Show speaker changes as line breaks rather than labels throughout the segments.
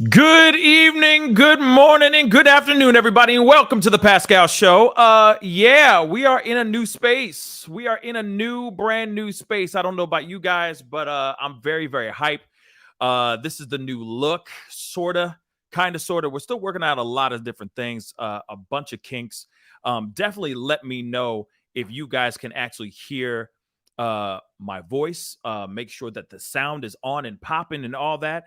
Good evening, good morning, and good afternoon, everybody, and welcome to the Pascal Show. We are in a new space. We are in a brand new space. I don't know about you guys, but I'm very, very hyped. This is the new look, sorta, kind of, sorta. We're still working out a lot of different things, a bunch of kinks. Definitely let me know if you guys can actually hear my voice. Make sure that the sound is on and popping and all that.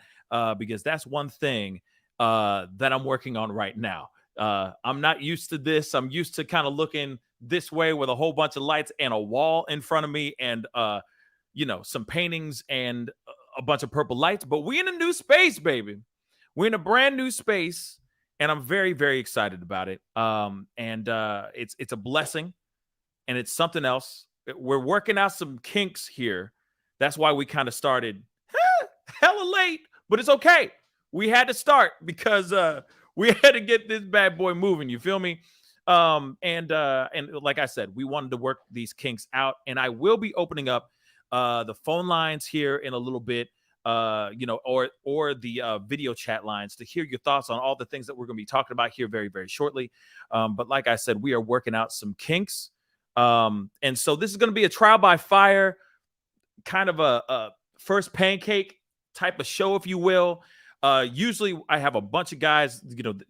Because that's one thing that I'm working on right now. I'm not used to this. I'm used to kind of looking this way with a whole bunch of lights and a wall in front of me and, some paintings and a bunch of purple lights. But we're in a new space, baby. We're in a brand new space, and I'm very, very excited about it. It's a blessing, and it's something else. We're working out some kinks here. That's why we kind of started hella late. But it's okay. We had to start because we had to get this bad boy moving. You feel me? And like I said, we wanted to work these kinks out, and I will be opening up the phone lines here in a little bit, or the video chat lines to hear your thoughts on all the things that we're going to be talking about here very, very shortly. But like I said, we are working out some kinks, and so this is going to be a trial by fire, kind of a first pancake type of show, if you will. Usually I have a bunch of guys,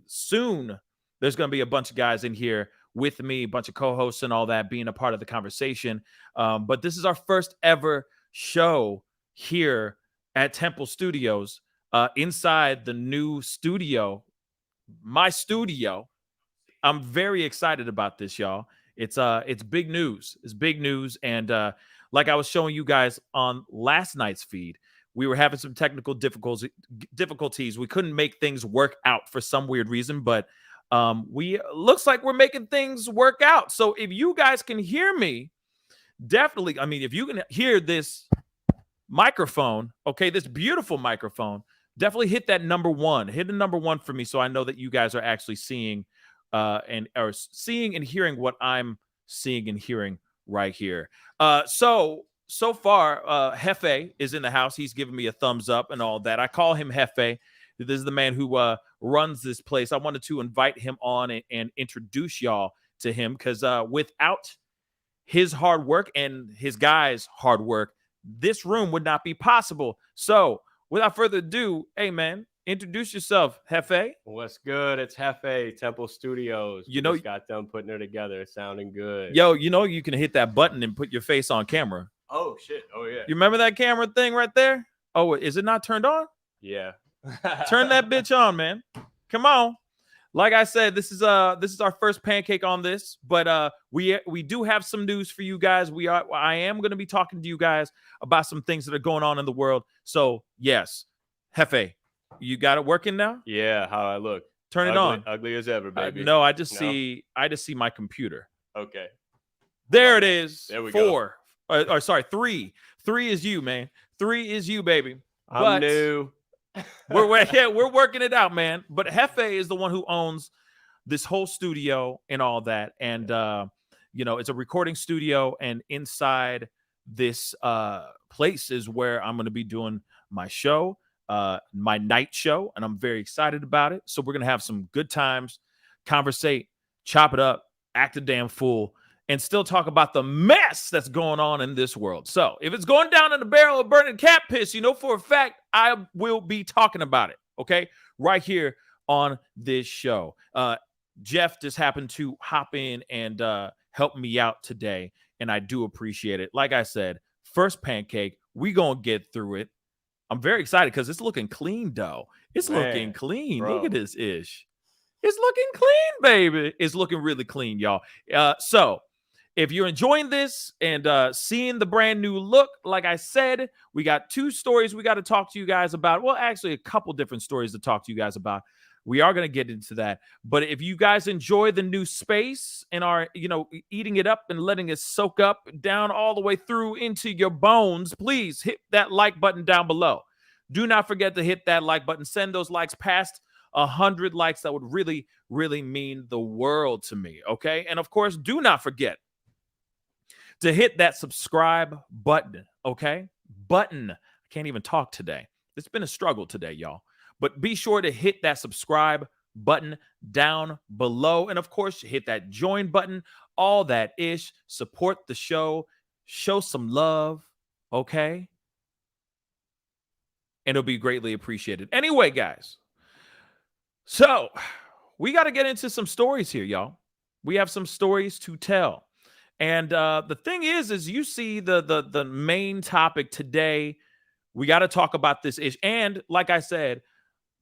soon there's going to be a bunch of guys in here with me, a bunch of co-hosts and all that, being a part of the conversation. But this is our first ever show here at Temple Studios, inside the new studio, my studio. I'm very excited about this, y'all. It's big news. It's big news. And like I was showing you guys on last night's feed, we were having some technical difficulties. We couldn't make things work out for some weird reason, but looks like we're making things work out. So if you guys can hear me, definitely, if you can hear this microphone, okay, this beautiful microphone, definitely hit that number one. Hit the number one for me so I know that you guys are actually seeing and hearing what I'm seeing and hearing right here. So far, Jefe is in the house. He's giving me a thumbs up and all that. I call him Jefe. This is the man who runs this place. I wanted to invite him on and introduce y'all to him because without his hard work and his guys' hard work, this room would not be possible. So without further ado, hey, man, introduce yourself, Jefe.
What's good? It's Jefe, Temple Studios. We just got done putting it together. Sounding good.
Yo, you can hit that button and put your face on camera.
Oh, shit. Oh, yeah.
You remember that camera thing right there? Oh, is it not turned on?
Yeah.
Turn that bitch on, man. Come on. Like I said, this is our first pancake on this, but we do have some news for you guys. I am going to be talking to you guys about some things that are going on in the world. So, yes. Jefe, you got it working now?
Yeah, how I look.
Turn it on.
Ugly as ever, baby.
No, I just see my computer.
Okay.
There it is.
There we
4. Sorry, 3. 3 is you, man. 3 is you, baby.
I'm new.
we're working it out, man. But Jefe is the one who owns this whole studio and all that. And it's a recording studio, and inside this place is where I'm going to be doing my show, my night show, and I'm very excited about it. So we're going to have some good times, conversate, chop it up, act a damn fool, and still talk about the mess that's going on in this world. So if it's going down in the barrel of burning cat piss, for a fact I will be talking about it, okay? Right here on this show. Jeff just happened to hop in and help me out today, and I do appreciate it. Like I said, first pancake, we gonna get through it. I'm very excited because it's looking clean, though. It's looking clean. Bro. Look at this ish. It's looking clean, baby. It's looking really clean, y'all. So if you're enjoying this and seeing the brand new look, like I said, we got 2 stories we got to talk to you guys about. Well, actually, a couple different stories to talk to you guys about. We are going to get into that. But if you guys enjoy the new space and are, eating it up and letting it soak up down all the way through into your bones, please hit that like button down below. Do not forget to hit that like button. Send those likes past 100 likes. That would really, really mean the world to me, okay? And, of course, do not forget to hit that subscribe button, okay? Button. I can't even talk today. It's been a struggle today, y'all. But be sure to hit that subscribe button down below. And of course, hit that join button, all that ish. Support the show, show some love, okay? And it'll be greatly appreciated. Anyway, guys, so we got to get into some stories here, y'all. We have some stories to tell. And the thing is you see the main topic today. We got to talk about this ish. And like I said,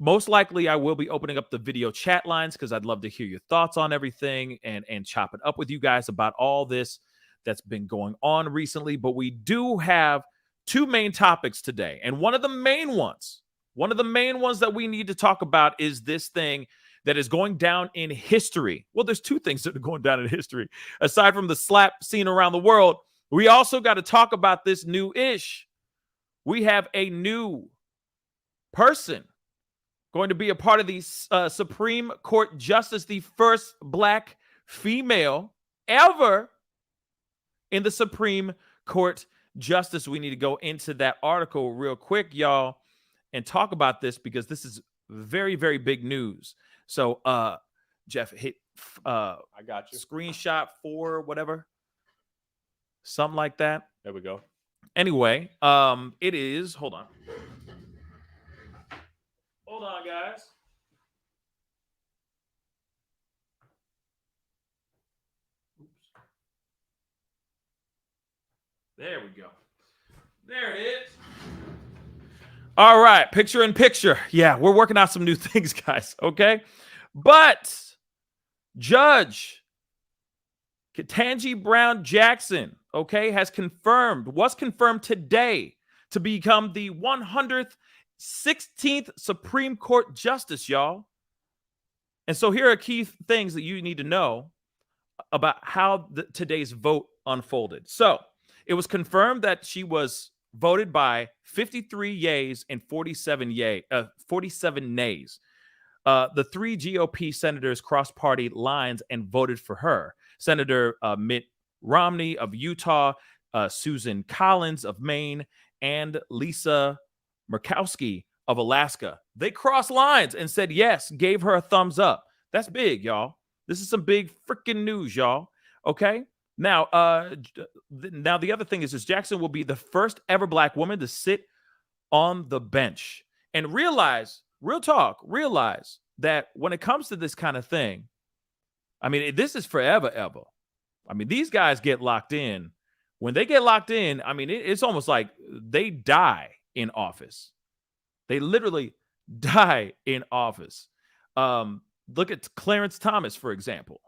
most likely I will be opening up the video chat lines because I'd love to hear your thoughts on everything and chop it up with you guys about all this that's been going on recently. But we do have two main topics today. And one of the main ones that we need to talk about is this thing that is going down in history. Well, there's two things that are going down in history. Aside from the slap scene around the world, we also got to talk about this new ish. We have a new person going to be a part of the Supreme Court justice, the first black female ever in the Supreme Court justice. We need to go into that article real quick, y'all, and talk about this because this is very, very big news. So, Jeff, hit
I got you.
Screenshot for whatever, something like that.
There we go.
Anyway, it is. Hold on, guys. Oops. There we go. There it is. All right, picture in picture. Yeah, we're working out some new things, guys, okay? But Judge Ketanji Brown Jackson, okay, was confirmed today to become the 116th Supreme Court Justice, y'all. And so here are key things that you need to know about how today's vote unfolded. So it was confirmed that she was voted by 53 yays and 47 nays. The three GOP senators crossed party lines and voted for her. Senator Mitt Romney of Utah, Susan Collins of Maine, and Lisa Murkowski of Alaska. They crossed lines and said yes, gave her a thumbs up. That's big, y'all. This is some big freaking news, y'all. Okay? Now, the other thing is Jackson will be the first ever black woman to sit on the bench. And realize that when it comes to this kind of thing, I mean, this is forever, ever. I mean, these guys get locked in. When they get locked in, I mean, it's almost like they die in office. They literally die in office. Look at Clarence Thomas, for example.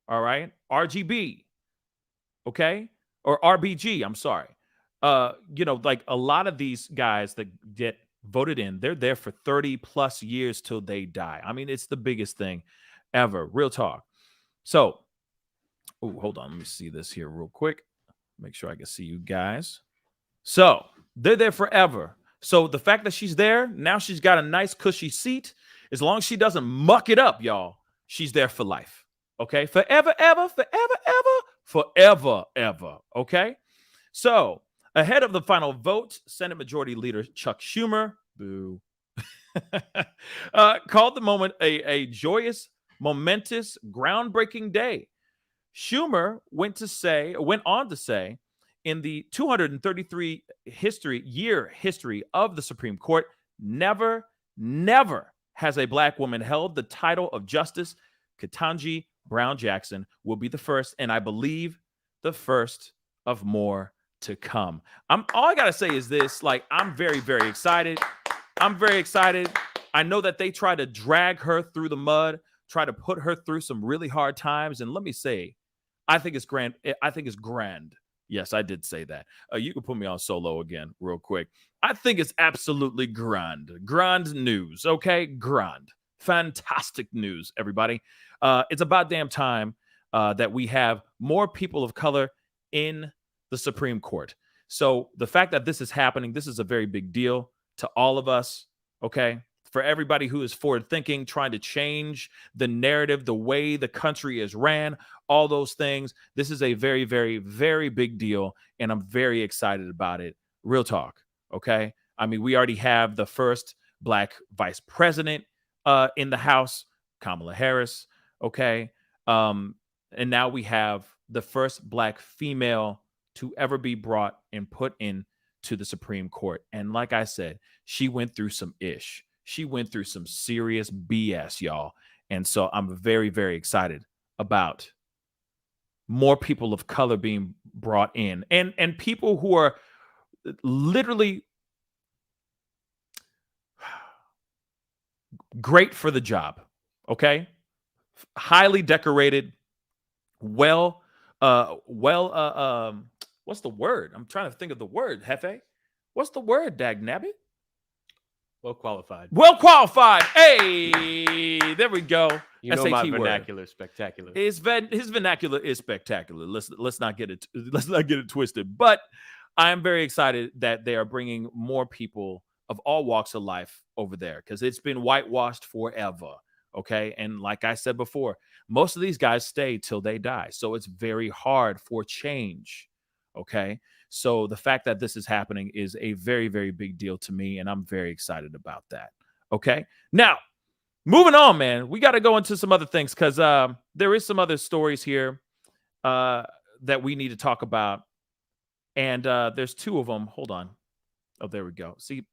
All right. RGB. Okay. Or RBG. I'm sorry. Like a lot of these guys that get voted in, they're there for 30 plus years till they die. I mean, it's the biggest thing ever. Real talk. So, hold on. Let me see this here real quick. Make sure I can see you guys. So they're there forever. So the fact that she's there, now she's got a nice cushy seat. As long as she doesn't muck it up, y'all, she's there for life. Okay? Forever, ever, forever, ever, forever, ever. Okay? So ahead of the final vote, Senate Majority Leader Chuck Schumer, boo, called the moment a joyous, momentous, groundbreaking day. Schumer went on to say, in the 233 year history of the Supreme Court, never has a black woman held the title of justice. Ketanji Brown Jackson will be the first, and I believe the first of more to come. All I gotta say is this: like, I'm very, very excited. I'm very excited. I know that they try to drag her through the mud, try to put her through some really hard times, and let me say, I think it's grand. I think it's grand. Yes, I did say that. You can put me on solo again real quick. I think it's absolutely grand. Grand news, okay? Grand. Fantastic news, everybody. It's about damn time that we have more people of color in the Supreme Court. So the fact that this is happening, this is a very big deal to all of us, okay? For everybody who is forward thinking, trying to change the narrative, the way the country is ran, all those things. This is a very, very, very big deal, and I'm very excited about it. Real talk, okay? I mean, we already have the first Black vice president in the House, Kamala Harris. Okay. And now we have the first Black female to ever be brought and put in to the Supreme Court. And like I said, she went through some ish. She went through some serious BS, y'all. And so I'm very, very excited about more people of color being brought in, and people who are literally great for the job. Okay. Highly decorated, what's the word? I'm trying to think of the word, Hefe. What's the word, dag nabbit?
Well qualified.
Well qualified. Hey, there we go.
You know my vernacular is spectacular.
His vernacular is spectacular. Let's not get it twisted. But I am very excited that they are bringing more people of all walks of life over there, because it's been whitewashed forever. Okay. And like I said before, most of these guys stay till they die. So it's very hard for change. Okay. So the fact that this is happening is a very, very big deal to me. And I'm very excited about that. Okay. Now, moving on, man, we got to go into some other things, because there is some other stories here that we need to talk about. And there's two of them. Hold on. Oh, there we go. See,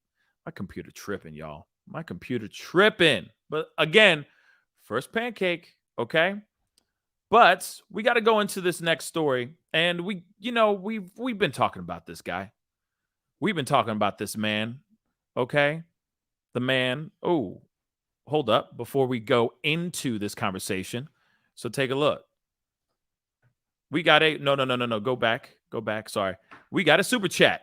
my computer tripping, y'all. My computer tripping. But again, first pancake, okay? But we got to go into this next story. And we've been talking about this guy. We've been talking about this man, okay? The man. Oh, hold up before we go into this conversation. So take a look. We got a no. Go back. Sorry. We got a super chat.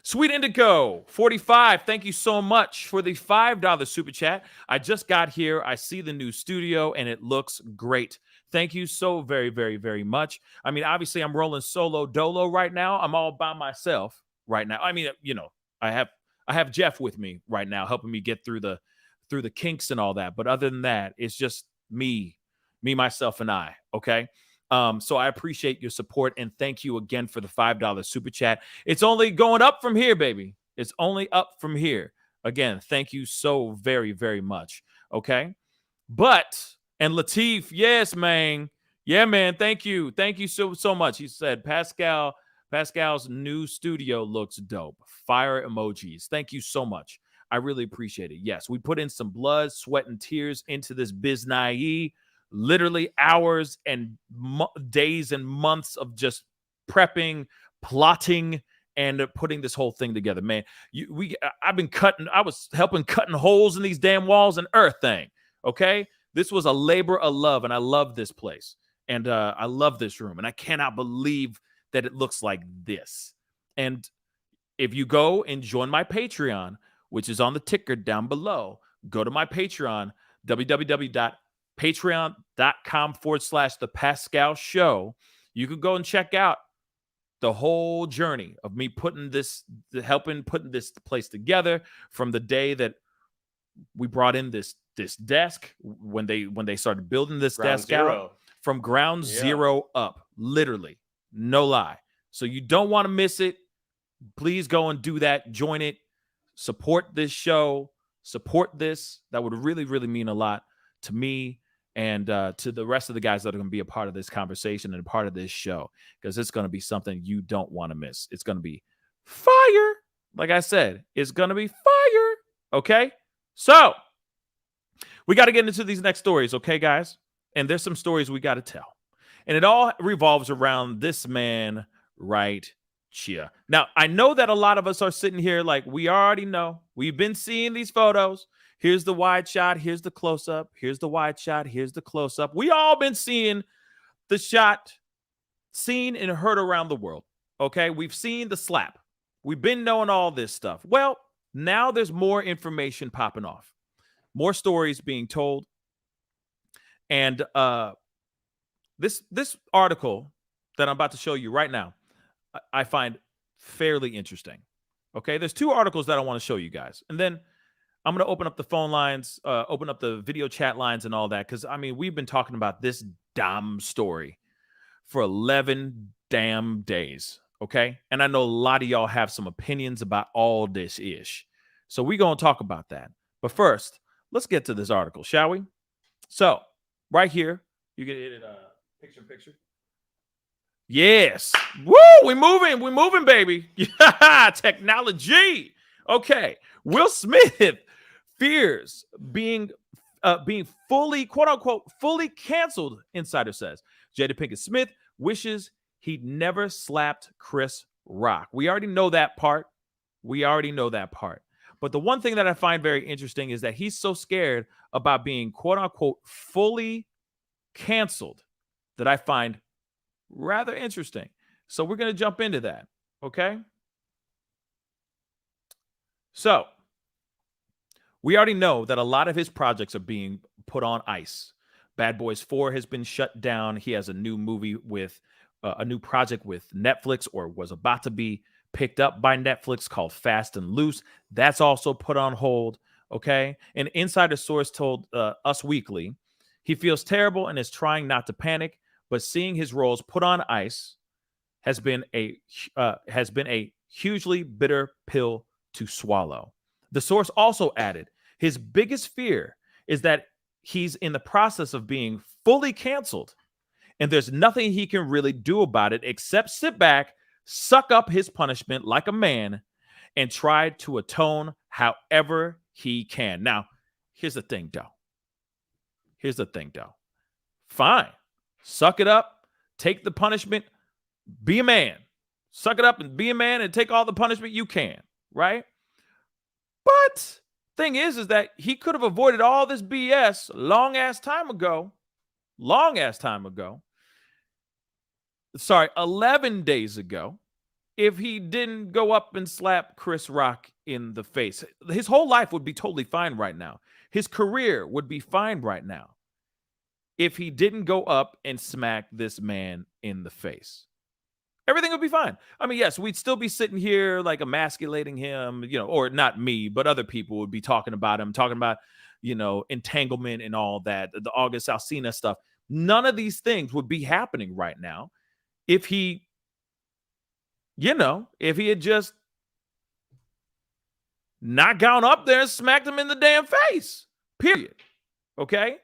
Sweet Indigo 45. Thank you so much for the $5 super chat. I just got here. I see the new studio and it looks great. Thank you so very, very, very much. I mean, obviously I'm rolling solo dolo right now. I'm all by myself right now. I mean, I have Jeff with me right now, helping me get through the kinks and all that. But other than that, it's just me, myself, and I. Okay. So I appreciate your support, and thank you again for the $5 super chat. It's only going up from here, baby. It's only up from here. Again, thank you so very, very much. Okay. And Latif, yes, man. Yeah, man. Thank you. Thank you so much. He said, Pascal's new studio looks dope. Fire emojis. Thank you so much. I really appreciate it. Yes, we put in some blood, sweat, and tears into this biznae. Literally hours and days and months of just prepping, plotting, and putting this whole thing together. Man, I was helping cutting holes in these damn walls and everything. Okay. This was a labor of love, and I love this place. And I love this room, and I cannot believe that it looks like this. And if you go and join my Patreon, which is on the ticker down below, go to my Patreon, www.patreon.com/thepascalshow. You could go and check out the whole journey of me putting this place together, from the day that we brought in this desk, when they started building this desk out, from ground zero up, literally, no lie. So you don't want to miss it. Please go and do that. Join it. Support this show. Support this. That would really, really mean a lot to me and to the rest of the guys that are going to be a part of this conversation and a part of this show, because it's going to be something you don't want to miss. It's going to be fire. Like I said, it's going to be fire. Okay? So we got to get into these next stories, okay, guys? And there's some stories we got to tell. And it all revolves around this man right here. Now, I know that a lot of us are sitting here like, we already know. We've been seeing these photos. Here's the wide shot. Here's the close-up. Here's the wide shot. Here's the close-up. We all been seeing the shot, seen and heard around the world, okay? We've seen the slap. We've been knowing all this stuff. Well, now there's more information popping off. More stories being told. And this article that I'm about to show you right now, I find fairly interesting. Okay, there's two articles that I want to show you guys. And then I'm going to open up the phone lines, open up the video chat lines and all that. Because, I mean, we've been talking about this damn story for 11 damn days. Okay, and I know a lot of y'all have some opinions about all this ish. So we're going to talk about that. But first, let's get to this article, shall we? So, right here, you can hit it picture. Yes. Woo! We're moving, baby. Technology. Okay. Will Smith fears being fully, quote unquote, fully canceled, insider says. Jada Pinkett Smith wishes he'd never slapped Chris Rock. We already know that part. But the one thing that I find very interesting is that he's so scared about being, quote unquote, fully canceled that I find rather interesting. So we're going to jump into that. Okay. So we already know that a lot of his projects are being put on ice. Bad Boys 4 has been shut down. He has a new movie with a new project with Netflix, or was about to be picked up by Netflix, called Fast and Loose. That's also put on hold. Okay. An insider source told Us Weekly he feels terrible and is trying not to panic, but seeing his roles put on ice has been a hugely bitter pill to swallow. The source also added his biggest fear is that he's in the process of being fully canceled, and there's nothing he can really do about it except sit back, suck up his punishment like a man, and try to atone however he can. Now, here's the thing, though. Fine. Suck it up. Take the punishment. Be a man. Suck it up and be a man and take all the punishment you can, right? But thing is that he could have avoided all this BS long ass time ago. 11 days ago, if he didn't go up and slap Chris Rock in the face. His whole life would be totally fine right now. His career would be fine right now if he didn't go up and smack this man in the face. Everything would be fine. I mean, yes, we'd still be sitting here like emasculating him, or not me, but other people would be talking about him, talking about, entanglement and all that, the August Alsina stuff. None of these things would be happening right now if he, if he had just not gone up there and smacked him in the damn face, period. Okay?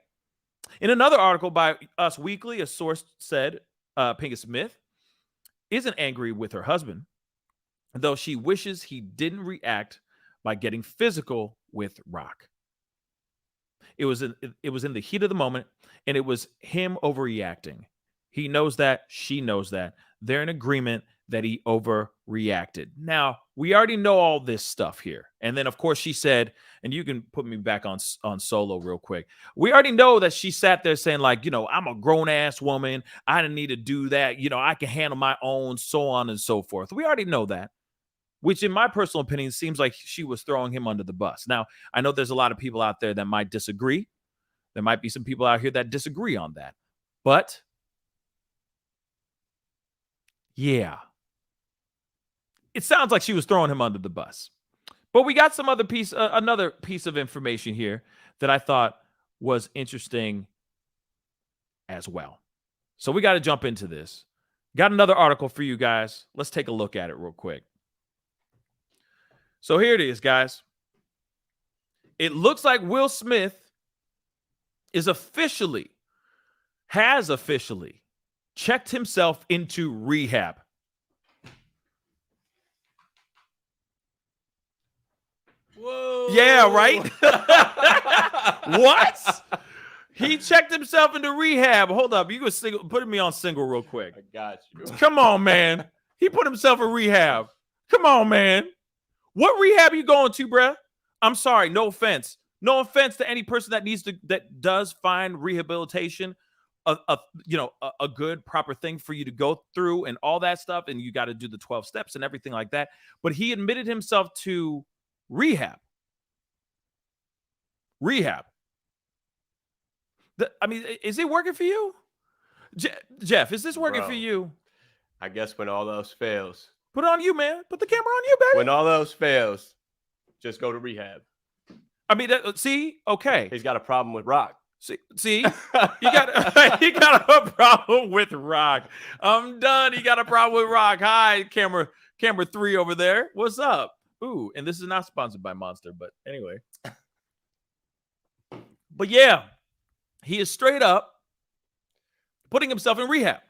In another article by Us Weekly, a source said Pinkett Smith isn't angry with her husband, though she wishes he didn't react by getting physical with Rock. It was in the heat of the moment, and it was him overreacting. He knows that. She knows that. They're in agreement that he overreacted. Now, we already know all this stuff here. And then, of course, she said, and you can put me back on solo real quick. We already know that she sat there saying, like, I'm a grown-ass woman. I didn't need to do that. I can handle my own, so on and so forth. We already know that, which in my personal opinion seems like she was throwing him under the bus. Now, I know there's a lot of people out there that might disagree. There might be some people out here that disagree on that. But, yeah. It sounds like she was throwing him under the bus. But we got some another piece of information here that I thought was interesting as well. So we got to jump into this. Got another article for you guys. Let's take a look at it real quick. So here it is, guys. It looks like Will Smith has officially checked himself into rehab.
Whoa.
Yeah, right? What? He checked himself into rehab. Hold up. You go put me on single real quick.
I got you.
Come on, man. He put himself in rehab. Come on, man. What rehab are you going to, bruh? I'm sorry. No offense. No offense to any person that does find rehabilitation a good, proper thing for you to go through and all that stuff. And you got to do the 12 steps and everything like that. But he admitted himself to rehab. Is it working for you? Jeff, is this working for you?
I guess when all else fails.
Put it on you, man. Put the camera on you, baby.
When all else fails, just go to rehab.
See? Okay.
He's got a problem with Rock.
See? He got a problem with Rock. I'm done. He got a problem with Rock. Hi, camera 3 over there. What's up? Ooh, and this is not sponsored by Monster, but anyway. But yeah, he is straight up putting himself in rehab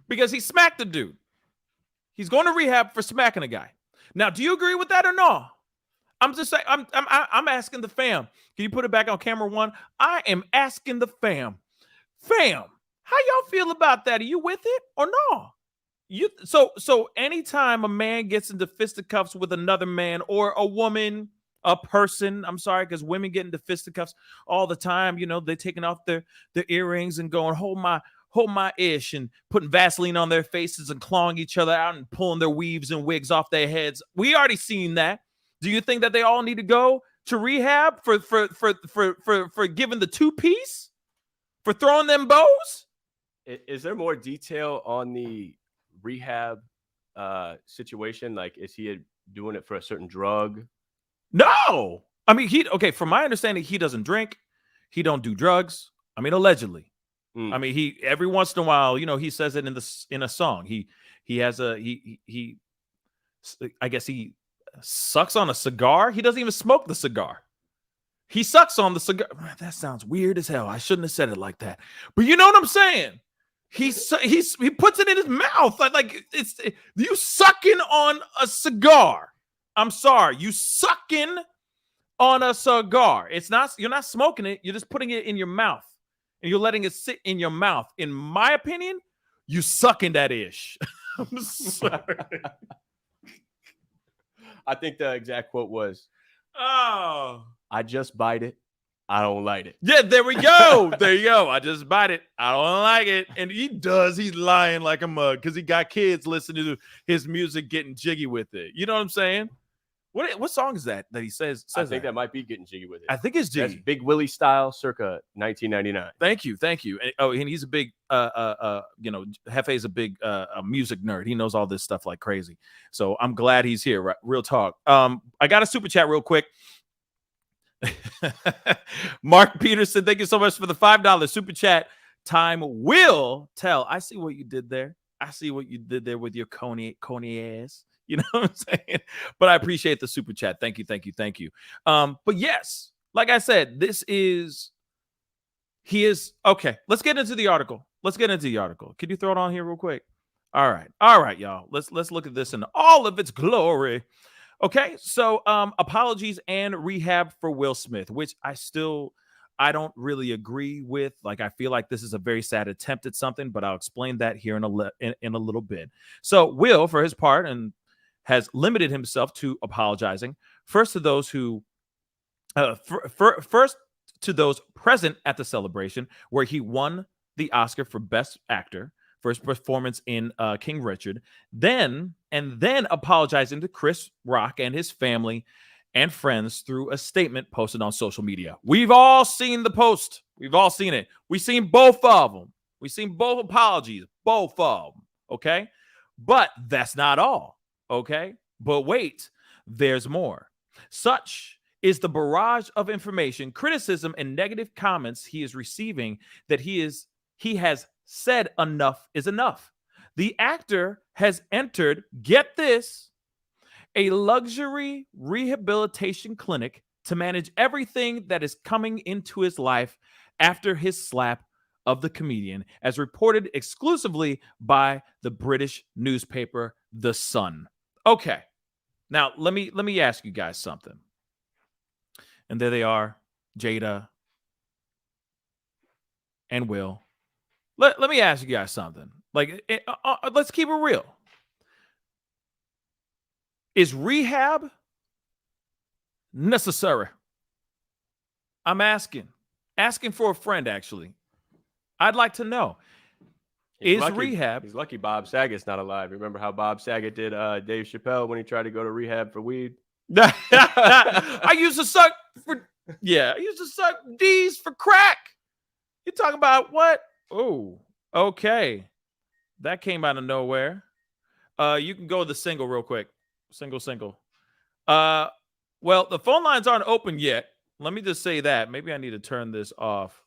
because he smacked the dude. He's going to rehab for smacking a guy. Now, do you agree with that or no? I'm just saying, I'm asking the fam. Can you put it back on camera one? I am asking the fam. Fam, how y'all feel about that? Are you with it or no? So anytime a man gets into fisticuffs with another man or a woman, a person, I'm sorry, because women get into fisticuffs all the time. You know, they're taking off their earrings and going, hold my ish, and putting Vaseline on their faces and clawing each other out and pulling their weaves and wigs off their heads. We already seen that. Do you think that they all need to go to rehab for giving the two-piece? For throwing them bows?
Is there more detail on the rehab situation? Like, is he doing it for a certain drug?
No. I mean, from my understanding, he doesn't drink. He don't do drugs. I mean, allegedly. I mean, he every once in a while, you know, he says it in a song. He has I guess he sucks on a cigar. He doesn't even smoke the cigar. He sucks on the cigar. That sounds weird as hell. I shouldn't have said it like that. But you know what I'm saying? He puts it in his mouth. Like it's you sucking on a cigar. I'm sorry. You sucking on a cigar. You're not smoking it. You're just putting it in your mouth. And you're letting it sit in your mouth. In my opinion, you sucking that ish. I'm sorry.
I think the exact quote was,
"Oh,
I just bite it. I don't like it."
Yeah, there we go. There you go. I just bite it. I don't like it. And he does. He's lying like a mug because he got kids listening to his music, getting jiggy with it. You know what I'm saying? What song is that he says
I think that might be Getting Jiggy with It.
I think it's Jiggy.
That's Big Willie style, circa 1999.
Thank you. And he's a big, Hefe's a big music nerd. He knows all this stuff like crazy. So I'm glad he's here. Right? Real talk. I got a super chat real quick. Mark Peterson, thank you so much for the $5 super chat. Time will tell. I see what you did there. I see what you did there with your coney ass. You know what I'm saying? But I appreciate the super chat. Thank you. But yes, like I said, he is okay. Let's get into the article. Can you throw it on here real quick? All right, y'all. Let's look at this in all of its glory. Okay, so apologies and rehab for Will Smith, which I don't really agree with. Like, I feel like this is a very sad attempt at something, but I'll explain that here in a little bit. So Will, for his part, has limited himself to apologizing first to those present at the celebration, where he won the Oscar for Best Actor for his performance in King Richard, then apologizing to Chris Rock and his family and friends through a statement posted on social media. We've all seen the post. We've all seen it. We've seen both of them. We've seen both apologies, both of them. Okay, but that's not all. Okay, but wait, there's more. Such is the barrage of information, criticism, and negative comments he is receiving that he has said enough is enough. The actor has entered, get this, a luxury rehabilitation clinic to manage everything that is coming into his life after his slap of the comedian, as reported exclusively by the British newspaper The Sun. Okay, now let me ask you guys something. And there they are, Jada and Will. Let me ask you guys something. Like, let's keep it real. Is rehab necessary? I'm asking for a friend, actually. I'd like to know. Rehab?
He's lucky Bob Saget's not alive. Remember how Bob Saget did Dave Chappelle when he tried to go to rehab for weed?
I used to suck D's for crack. You talking about what? Oh, okay. That came out of nowhere. You can go with the single real quick. Single. Well, the phone lines aren't open yet. Let me just say that. Maybe I need to turn this off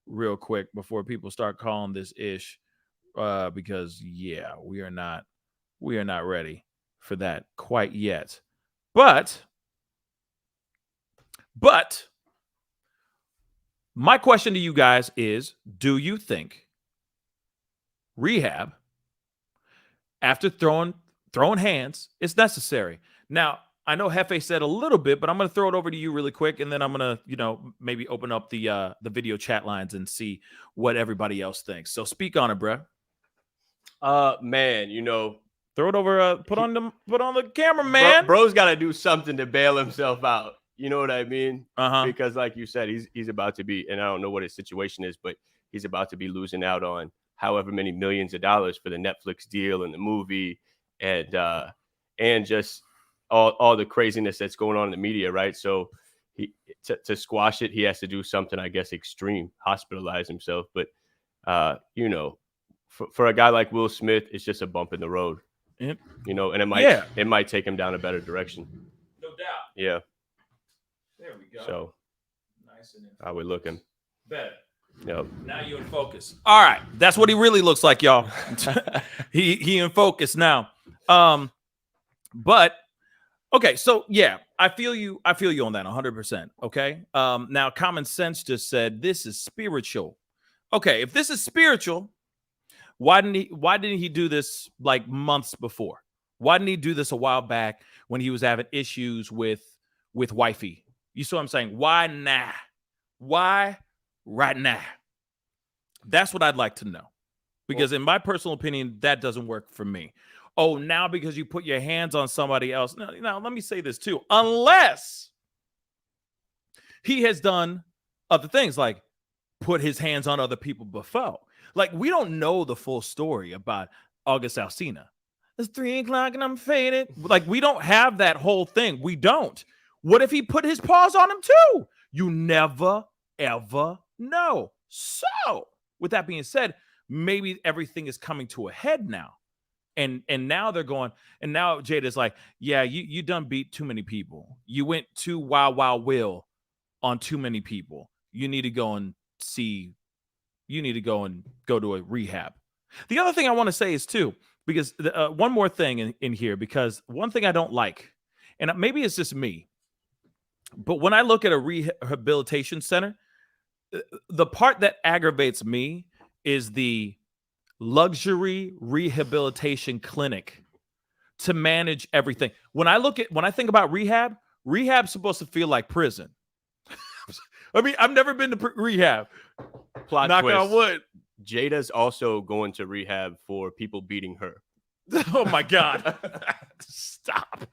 real quick before people start calling this ish. Because yeah, we are not ready for that quite yet. But My question to you guys is, do you think rehab after throwing hands is necessary? Now, I know Hefe said a little bit, but I'm going to throw it over to you really quick, and then I'm going to, maybe open up the video chat lines and see what everybody else thinks. So speak on it, bro.
Man,
Throw it over. Put on the camera, man.
Bro's got to do something to bail himself out. You know what I mean? Because, like you said, he's about to be, and I don't know what his situation is, but he's about to be losing out on however many millions of dollars for the Netflix deal and the movie, and just all the craziness that's going on in the media, right? So to squash it, he has to do something, I guess, extreme, hospitalize himself. But for a guy like Will Smith, it's just a bump in the road, and it might take him down a better direction.
No doubt.
Yeah.
There we go.
So
nice and
how we looking?
Better.
Yep.
Now you in focus. All right, that's what he really looks like, y'all. he in focus now. But okay, so yeah, I feel you on that 100%. Okay. Now common sense just said this is spiritual. Okay, if this is spiritual, why didn't he do this like months before? Why didn't he do this a while back when he was having issues with wifey? You see what I'm saying? Why now? Why right now? That's what I'd like to know. Because in my personal opinion, that doesn't work for me. Oh, now because you put your hands on somebody else. Now, let me say this too. Unless he has done other things like put his hands on other people before. Like, we don't know the full story about August Alsina. It's 3 o'clock and I'm faded. Like, we don't have that whole thing. We don't. What if he put his paws on him too? You never, ever know. So, with that being said, maybe everything is coming to a head now. And now they're going, and now Jada's like, yeah, you done beat too many people. You went too wild will on too many people. You need to go and go to a rehab. The other thing I want to say is too, because one more thing in here, because one thing I don't like, and maybe it's just me, but when I look at a rehabilitation center, the part that aggravates me is the luxury rehabilitation clinic to manage everything. When I think about rehab's supposed to feel like prison. I mean, I've never been to rehab.
Plot
Knock
twist.
on wood.
Jada's also going to rehab for people beating her.
Oh my God. Stop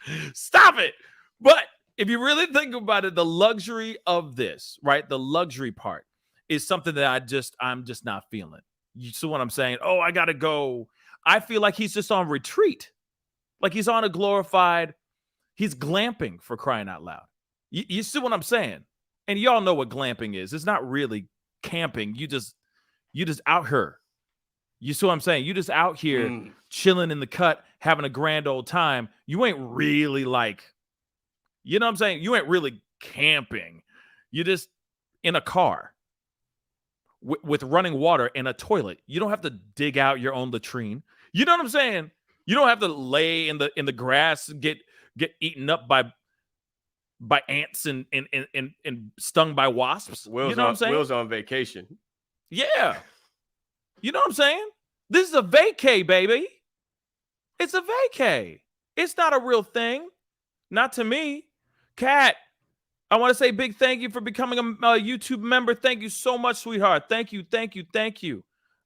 it. But if you really think about it, the luxury of this, right? The luxury part is something that I'm just not feeling. You see what I'm saying? Oh, I got to go. I feel like he's just on retreat. Like he's on he's glamping, for crying out loud. You see what I'm saying? And y'all know what glamping is. It's not really camping. You just out here. You see what I'm saying? You just out here chilling in the cut, having a grand old time. You ain't really you know what I'm saying? You ain't really camping. You just in a car with running water and a toilet. You don't have to dig out your own latrine. You know what I'm saying? You don't have to lay in the grass and get eaten up by ants and stung by wasps. You know what I'm saying?
Will's on vacation.
Yeah. You know what I'm saying? This is a vacay, baby. It's a vacay. It's not a real thing. Not to me. Kat, I want to say big thank you for becoming a YouTube member. Thank you so much, sweetheart. Thank you.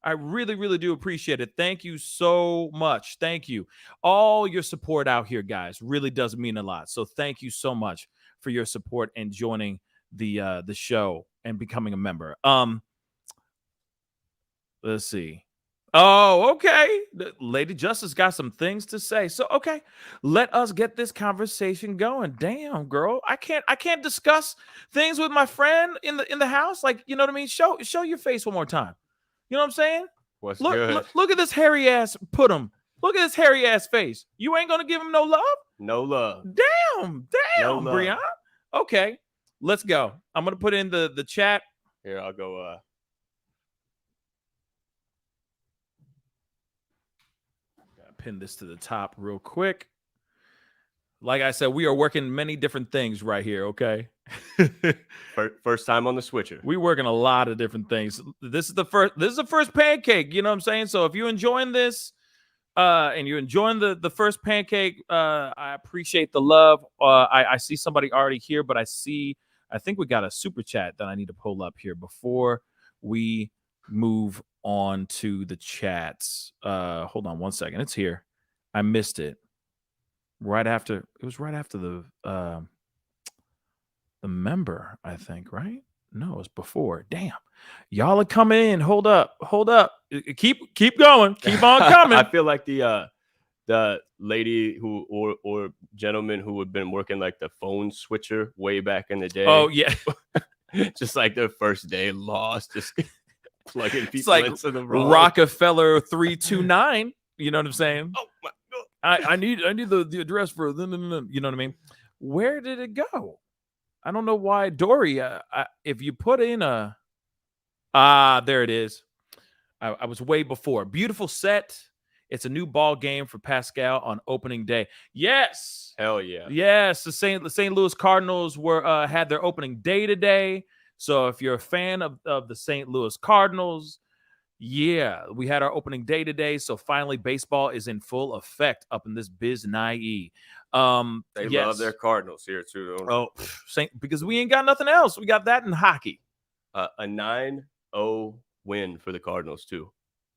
I really, really do appreciate it. Thank you so much. Thank you. All your support out here, guys, really does mean a lot. So thank you so much for your support and joining the show and becoming a member. Let's see. Oh, okay. Lady Justice got some things to say. So, okay, let us get this conversation going. Damn, girl, I can't discuss things with my friend in the house. Like, you know what I mean? Show your face one more time. You know what I'm saying?
What's
look,
good?
Look at this hairy ass. Look at this hairy ass face. You ain't gonna give him no love?
No love.
Damn,
no love.
Brianna. Okay, let's go. I'm gonna put in the chat.
Here, I'll go.
Pin this to the top real quick. Like I said, we are working many different things right here, okay?
First time on the switcher.
We working a lot of different things. This is the first pancake. You know what I'm saying? So if you're enjoying this, and you're enjoying the first pancake, I appreciate the love. I see somebody already here, but I think we got a super chat that I need to pull up here before we move on to the chats. Hold on one second. It's here. I missed it. It was right after the member, I think, right? No, it was before. Damn. Y'all are coming in. Hold up. Keep going. Keep on coming.
I feel like the lady or gentleman who had been working like the phone switcher way back in the day.
Oh, yeah.
Just like their first day lost, just plugging people
it's like
into the wrong.
Rockefeller 329. You know what I'm saying?
Oh my God.
I need the address for you know what I mean? Where did it go? I don't know why. Dory, if you put in there it is. I was way before. Beautiful set. It's a new ball game for Pascal on opening day. Yes.
Hell yeah.
Yes. The St. Louis Cardinals had their opening day today. So if you're a fan of the St. Louis Cardinals, yeah, we had our opening day today. So finally, baseball is in full effect up in this biz-nie.
They love their Cardinals here too.
Because we ain't got nothing else. We got that in hockey.
A 9-0 win for the Cardinals too.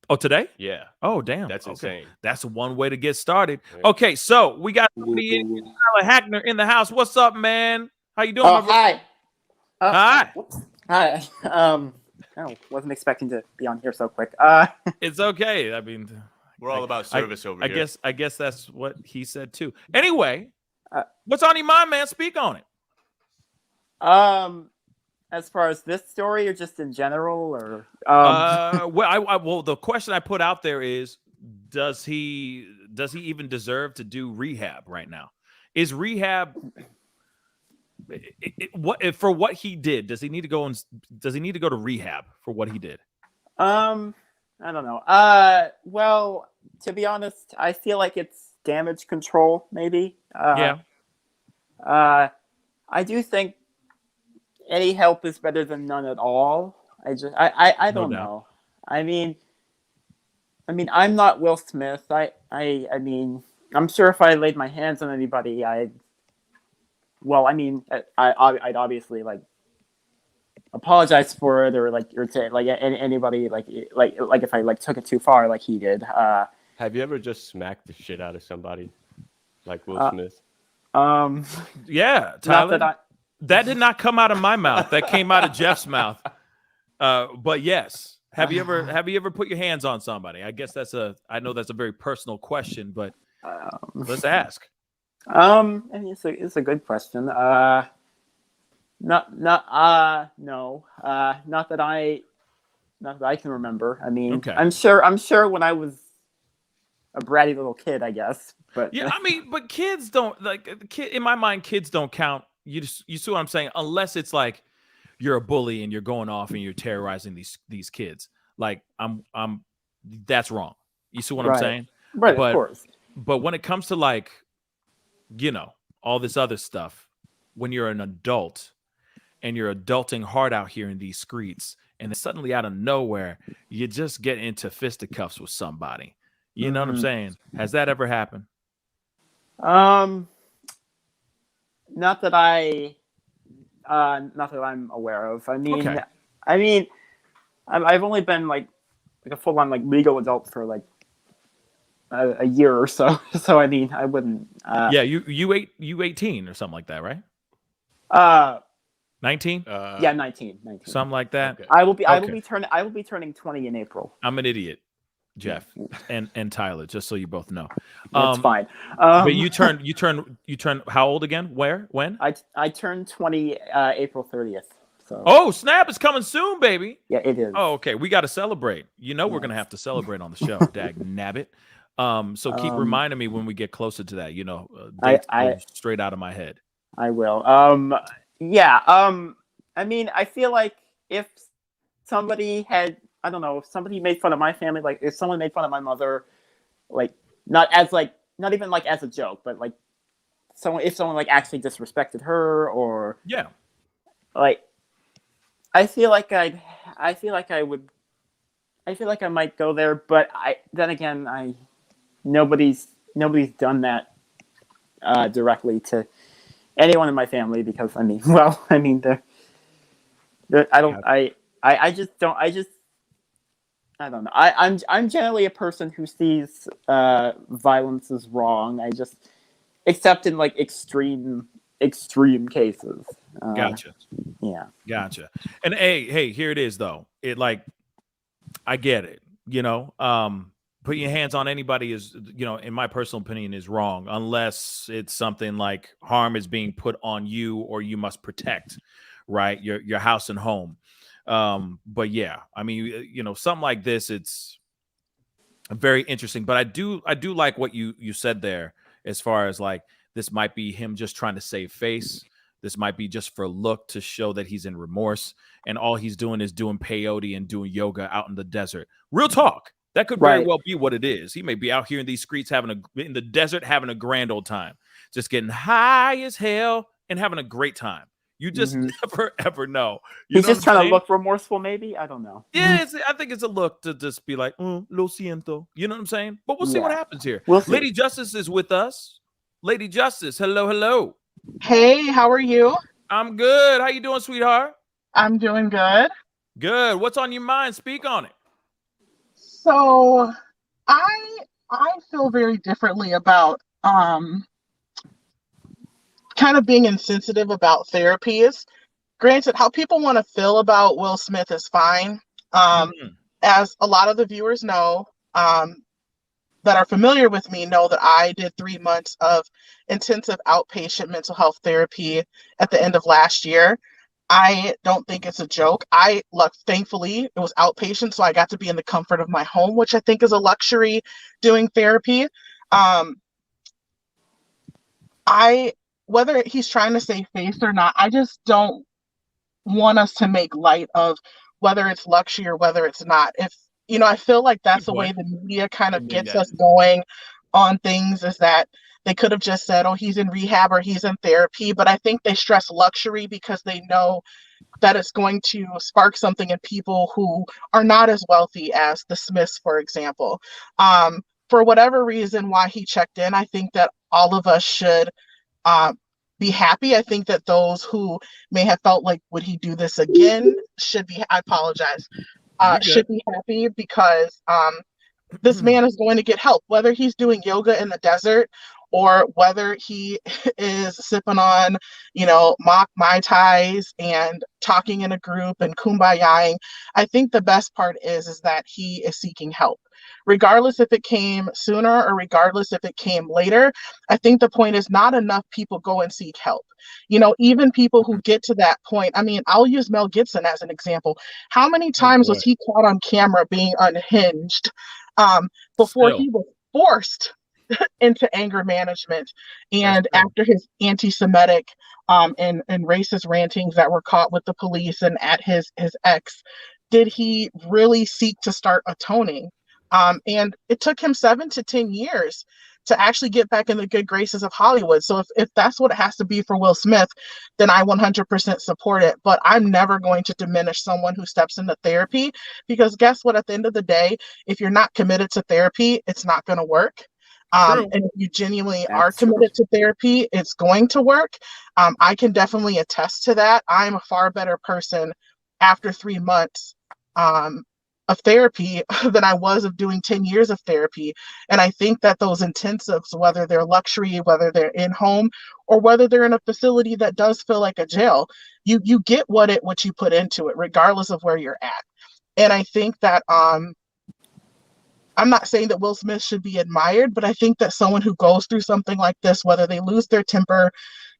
Oh, today?
Yeah.
Oh, damn.
That's insane.
That's one way to get started. Yeah. Okay, so we got Tyler Hackner in the house. What's up, man? How you doing?
Hi.
Hi.
Hi. I wasn't expecting to be on here so quick.
It's okay. I mean,
we're all about service over here.
I guess that's what he said too. Anyway, what's on your mind, man? Speak on it.
As far as this story, or just in general, or
well, the question I put out there is, does he even deserve to do rehab right now? Is rehab for what he did? Does he need to go to rehab for what he did?
I don't know. Well, to be honest, I feel like it's damage control, maybe.
Yeah.
I do think any help is better than none at all. I don't know. I mean, I'm not Will Smith. I mean, I'm sure if I laid my hands on anybody, I'd obviously like apologize for it, or say like anybody like if I like took it too far like he did.
Have you ever just smacked the shit out of somebody like Will Smith?
Yeah, Tyler. That did not come out of my mouth. That came out of Jeff's mouth. But yes, have you ever put your hands on somebody? I guess I know that's a very personal question, but let's ask.
I mean, it's a good question. No. Not that I can remember. I mean, okay. I'm sure when I was a bratty little kid, I guess. But
yeah, I mean, but kids don't in my mind, kids don't count. You see what I'm saying? Unless it's like you're a bully and you're going off and you're terrorizing these kids. Like that's wrong. You see what I'm saying?
Right, of course.
But when it comes to like, you know, all this other stuff, when you're an adult and you're adulting hard out here in these streets, and then suddenly out of nowhere, you just get into fisticuffs with somebody. You know what I'm saying? Has that ever happened?
Not that I'm aware of. I mean, okay. I've only been like a full-on like legal adult for like a year or so. So I mean, I wouldn't.
Yeah, you 18 or something like that, right? 19?
Yeah, 19.
Something like that.
Okay. I will be turning 20 in April.
I'm an idiot, Jeff and Tyler, just so you both know.
That's fine.
But you turn how old again? Where? When?
I turned 20 April 30th. So.
Oh, snap, it's coming soon, baby.
Yeah, it is.
Oh, okay. We got to celebrate. You know, we're going to have to celebrate on the show. Dag nabbit. So keep reminding me when we get closer to that, you know, straight out of my head.
I will. Yeah. I mean, I feel like if somebody had, I don't know, if somebody made fun of my family, like if someone made fun of my mother, like not even like as a joke, but like if someone like actually disrespected her, or like I feel like I feel like I would. I feel like I might go there, but then again, nobody's done that directly to anyone in my family because I mean, well, I mean, I just don't. I don't know. I'm generally a person who sees violence as wrong. I just except in like extreme cases.
Gotcha.
Yeah.
Gotcha. And hey, here it is though. It like I get it. You know, putting your hands on anybody is, you know, in my personal opinion, is wrong unless it's something like harm is being put on you or you must protect, right, your house and home. But yeah, I mean, you know, something like this, it's very interesting. But I do like what you said there as far as like this might be him just trying to save face. This might be just for look to show that he's in remorse, and all he's doing is doing peyote and doing yoga out in the desert. Real talk. That could very well be what it is. He may be out here in these streets in the desert having a grand old time, just getting high as hell and having a great time. You just never ever know.
He's just trying to look remorseful, maybe. I don't know.
Yeah, I think it's a look to just be like, lo siento. You know what I'm saying? But we'll see what happens here.
We'll see.
Lady Justice is with us. Lady Justice, hello.
Hey, how are you?
I'm good. How you doing, sweetheart?
I'm doing good.
Good. What's on your mind? Speak on it.
So, I feel very differently about kind of being insensitive about therapies. Granted, how people want to feel about Will Smith is fine. As a lot of the viewers know, that are familiar with me know that I did 3 months of intensive outpatient mental health therapy at the end of last year. I don't think it's a joke. Thankfully, it was outpatient, so I got to be in the comfort of my home, which I think is a luxury doing therapy. Whether he's trying to save face or not, I just don't want us to make light of whether it's luxury or whether it's not. I feel like that's the way the media kind of gets us going on things, is that they could have just said, oh, he's in rehab or he's in therapy. But I think they stress luxury because they know that it's going to spark something in people who are not as wealthy as the Smiths, for example. For whatever reason why he checked in, I think that all of us should be happy. I think that those who may have felt like, would he do this again, should be happy because this man is going to get help, whether he's doing yoga in the desert or whether he is sipping on, mock Mai Tais and talking in a group and kumbayaing. I think the best part is that he is seeking help. Regardless if it came sooner or regardless if it came later, I think the point is not enough people go and seek help. Even people who get to that point, I mean, I'll use Mel Gibson as an example. How many times was he caught on camera being unhinged before he was forced into anger management, and after his anti-Semitic and racist rantings that were caught with the police and at his ex, did he really seek to start atoning? And it took him 7 to 10 years to actually get back in the good graces of Hollywood. So if that's what it has to be for Will Smith, then I 100% support it. But I'm never going to diminish someone who steps into therapy, because guess what? At the end of the day, if you're not committed to therapy, it's not going to work. And if you genuinely are committed to therapy, it's going to work. I can definitely attest to that. I'm a far better person after 3 months of therapy than I was of doing 10 years of therapy. And I think that those intensives, whether they're luxury, whether they're in home, or whether they're in a facility that does feel like a jail, you get what you put into it, regardless of where you're at. And I think that I'm not saying that Will Smith should be admired, but I think that someone who goes through something like this, whether they lose their temper,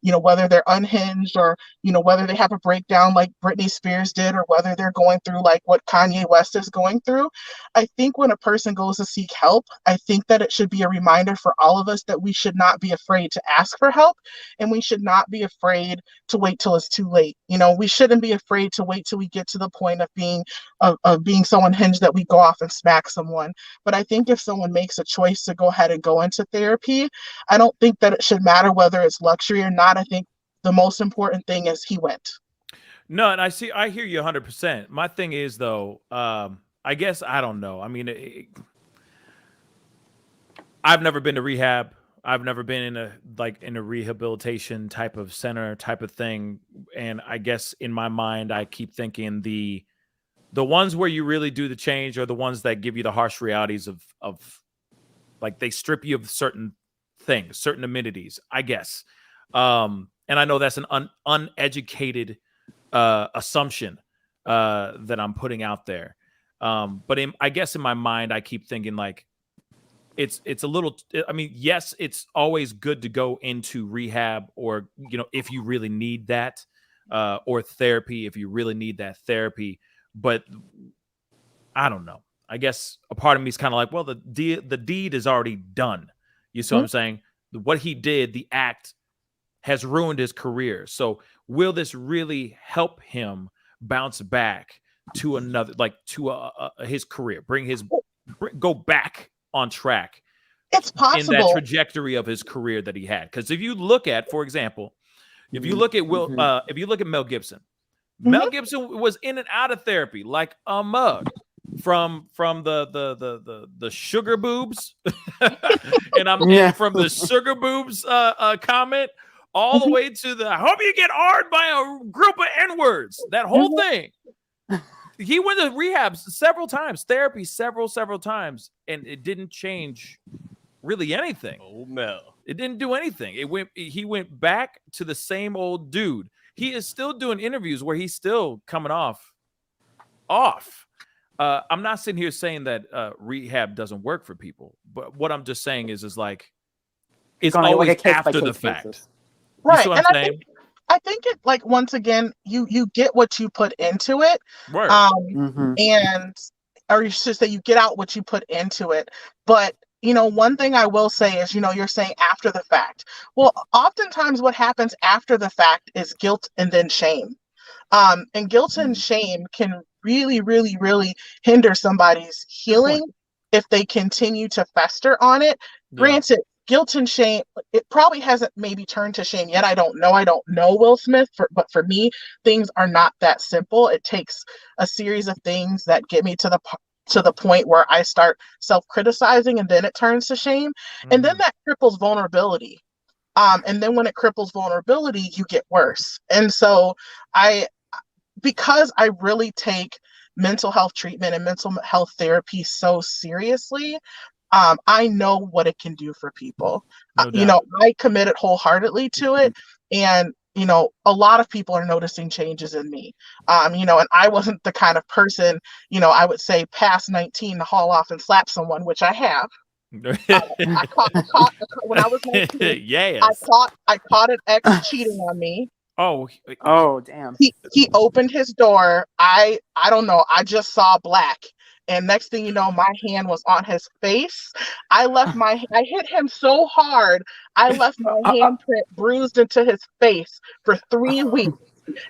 whether they're unhinged, or, whether they have a breakdown like Britney Spears did, or whether they're going through like what Kanye West is going through, I think when a person goes to seek help, I think that it should be a reminder for all of us that we should not be afraid to ask for help, and we should not be afraid to wait till it's too late. We shouldn't be afraid to wait till we get to the point of being so unhinged that we go off and smack someone. But I think if someone makes a choice to go ahead and go into therapy, I don't think that it should matter whether it's luxury or not. I think the most important thing is he went.
No, and I hear you 100%. My thing is though, I guess I don't know. I mean, I've never been to rehab. I've never been in a rehabilitation type of center type of thing. And I guess in my mind, I keep thinking the ones where you really do the change are the ones that give you the harsh realities of like they strip you of certain things, certain amenities, I guess. And I know that's an uneducated assumption that I'm putting out there. But I guess in my mind, I keep thinking like it's a little. I mean, yes, it's always good to go into rehab, or if you really need that, or therapy if you really need that therapy. But I don't know. I guess a part of me is kind of like, well, the deed is already done. You see what I'm saying? What he did, the act, has ruined his career. So will this really help him bounce back to another, like to his career, go back on track?
It's possible
in that trajectory of his career that he had. Because if you look at, for example, if you look at if you look at Mel Gibson, Mel Gibson was in and out of therapy like a mug. From the sugar boobs, and from the sugar boobs comment all the way to the I hope you get hard by a group of N-words. That whole thing. He went to rehab several times, therapy several times, and it didn't change really anything.
Oh Mel,
it didn't do anything. He went back to the same old dude. He is still doing interviews where he's still coming off. I'm not sitting here saying that rehab doesn't work for people, but what I'm just saying is like it's always like after the fact,
basis. Right?
And
I think it, like, once again, you get what you put into it, and or you should say you get out what you put into it. But one thing I will say is, you're saying after the fact. Well, oftentimes what happens after the fact is guilt and then shame. And guilt and shame can really, really, really hinder somebody's healing if they continue to fester on it. Granted, guilt and shame, it probably hasn't maybe turned to shame yet. I don't know Will Smith, but for me, things are not that simple. It takes a series of things that get me to the point where I start self-criticizing, and then it turns to shame. And then that cripples vulnerability. And then when it cripples vulnerability, you get worse. And so because I really take mental health treatment and mental health therapy so seriously, I know what it can do for people. I committed wholeheartedly to it. And, a lot of people are noticing changes in me. And I wasn't the kind of person, I would say past 19 to haul off and slap someone, which I have. I caught when I was 19.
Yes.
I caught an ex cheating on me.
Oh, damn.
He opened his door. I don't know. I just saw black. And next thing you know, my hand was on his face. I hit him so hard. I left my handprint bruised into his face for 3 weeks.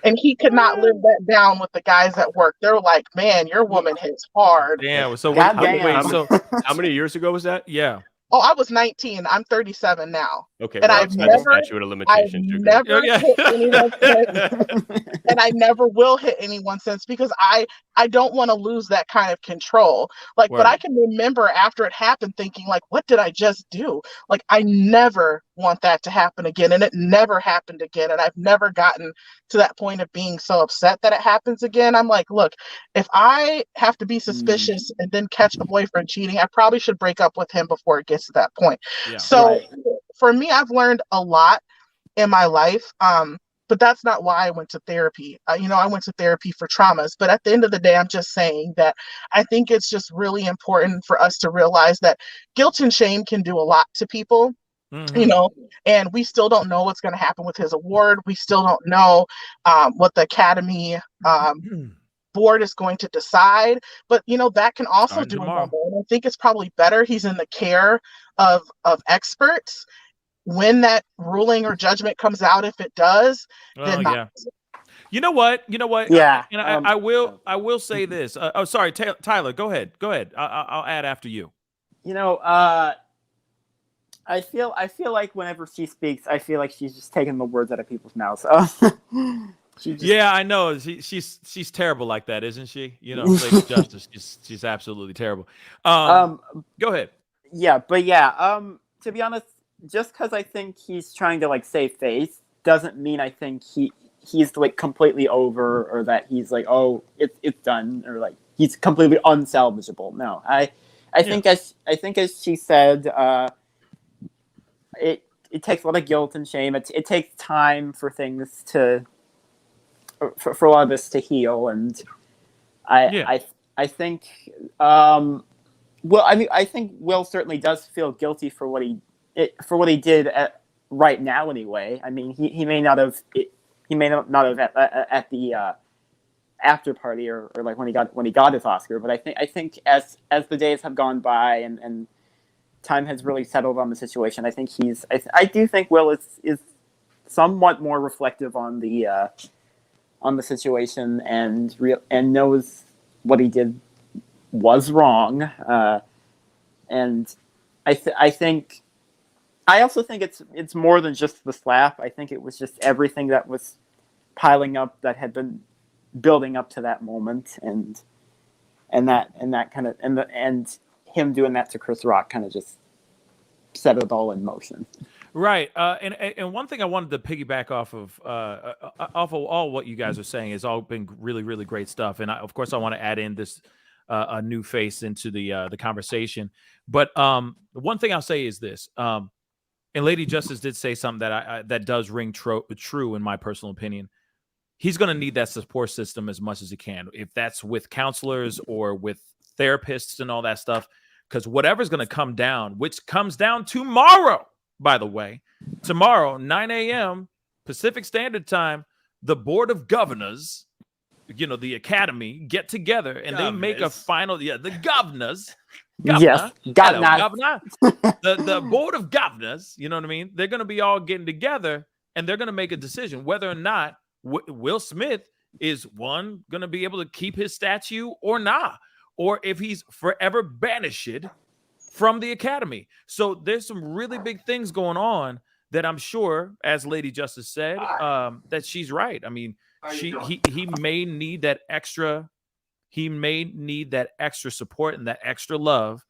And he could not live that down with the guys at work. They were like, "Man, your woman hits hard."
Damn. So
how many years ago was that?
Yeah.
Oh, I was 19. I'm 37 now.
Okay,
and I've never hit anyone since, and I never will hit anyone since, because I don't want to lose that kind of control. Like, but I can remember after it happened thinking, like, what did I just do? Like, I never want that to happen again, and it never happened again. And I've never gotten to that point of being so upset that it happens again. I'm like, look, if I have to be suspicious and then catch a boyfriend cheating, I probably should break up with him before it gets to that point. For me, I've learned a lot in my life, but that's not why I went to therapy. I went to therapy for traumas, but at the end of the day, I'm just saying that I think it's just really important for us to realize that guilt and shame can do a lot to people. And we still don't know what's going to happen with his award. We still don't know what the Academy board is going to decide, but that can also do a number. And I think it's probably better he's in the care of experts when that ruling or judgment comes out, if it does.
You know what?
Yeah.
And I will say this. Sorry, Tyler, go ahead. I'll add after you.
I feel like whenever she speaks, I feel like she's just taking the words out of people's mouths.
Yeah, I know. She's terrible like that, isn't she? You know, Lady Justice. She's absolutely terrible. Go ahead.
Yeah, but yeah. To be honest, just because I think he's trying to like save face doesn't mean I think he's like completely over, or that he's like, oh, it's done, or like he's completely unsalvageable. No, I think as she said, it takes a lot of guilt and shame. It takes time for things to for a lot of this to heal, and I think well, I mean, I think Will certainly does feel guilty for what he did right now. Anyway, I mean, he may not have at the after party, or like when he got his Oscar. But I think as the days have gone by, and time has really settled on the situation, I think I do think Will is somewhat more reflective on the situation, and knows what he did was wrong, and I think I also think it's more than just the slap. I think it was just everything that was piling up, that had been building up to that moment, and that kind of and him doing that to Chris Rock kind of just set it all in motion.
Right. And one thing I wanted to piggyback off of all what you guys are saying has all been really, really great stuff. And of course, I want to add in this a new face into the conversation. But one thing I'll say is this. And Lady Justice did say something that does ring true in my personal opinion. He's going to need that support system as much as he can, if that's with counselors or with therapists and all that stuff, because whatever's going to come down, which comes down tomorrow, by the way, tomorrow, 9 a.m. Pacific Standard Time, the Board of Governors, the Academy, get together and they make a final, the governors.
Yes,
governor. The Board of Governors, you know what I mean? They're going to be all getting together and they're going to make a decision whether or not Will Smith is going to be able to keep his statue or not, or if he's forever banished from the Academy. So there's some really big things going on that I'm sure, as Lady Justice said, that she's right. I mean, he may need that extra. He may need that extra support and that extra love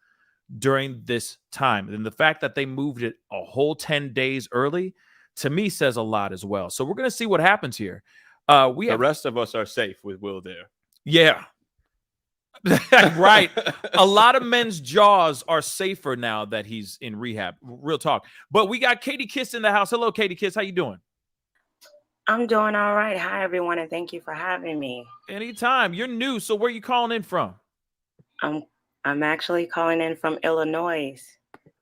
during this time. And the fact that they moved it a whole 10 days early, to me, says a lot as well. So we're going to see what happens here.
The rest of us are safe with Will there.
Yeah. Right. A lot of men's jaws are safer now that he's in rehab. Real talk. But we got Katie Kiss in the house. Hello, Katie Kiss. How you doing?
I'm doing all right. Hi, everyone, and thank you for having me.
Anytime. You're new, so where are you calling in from?
I'm actually calling in from Illinois.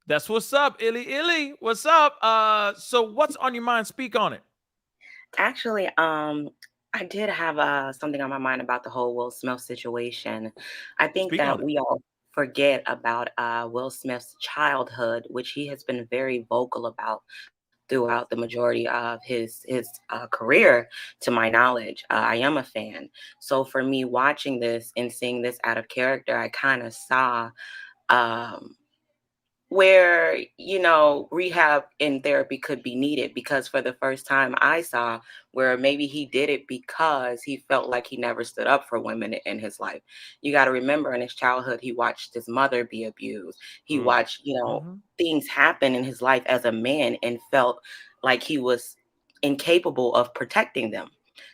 That's what's up, Illy. What's up? So what's on your mind? Speak on it.
Actually, I did have something on my mind about the whole Will Smith situation. I think that we all forget about Will Smith's childhood, which he has been very vocal about throughout the majority of his career, to my knowledge. I am a fan. So for me, watching this and seeing this out of character, I kind of saw where, rehab and therapy could be needed, because for the first time I saw where maybe he did it because he felt like he never stood up for women in his life. You got to remember, in his childhood, he watched his mother be abused. He watched, things happen in his life as a man, and felt like he was incapable of protecting them.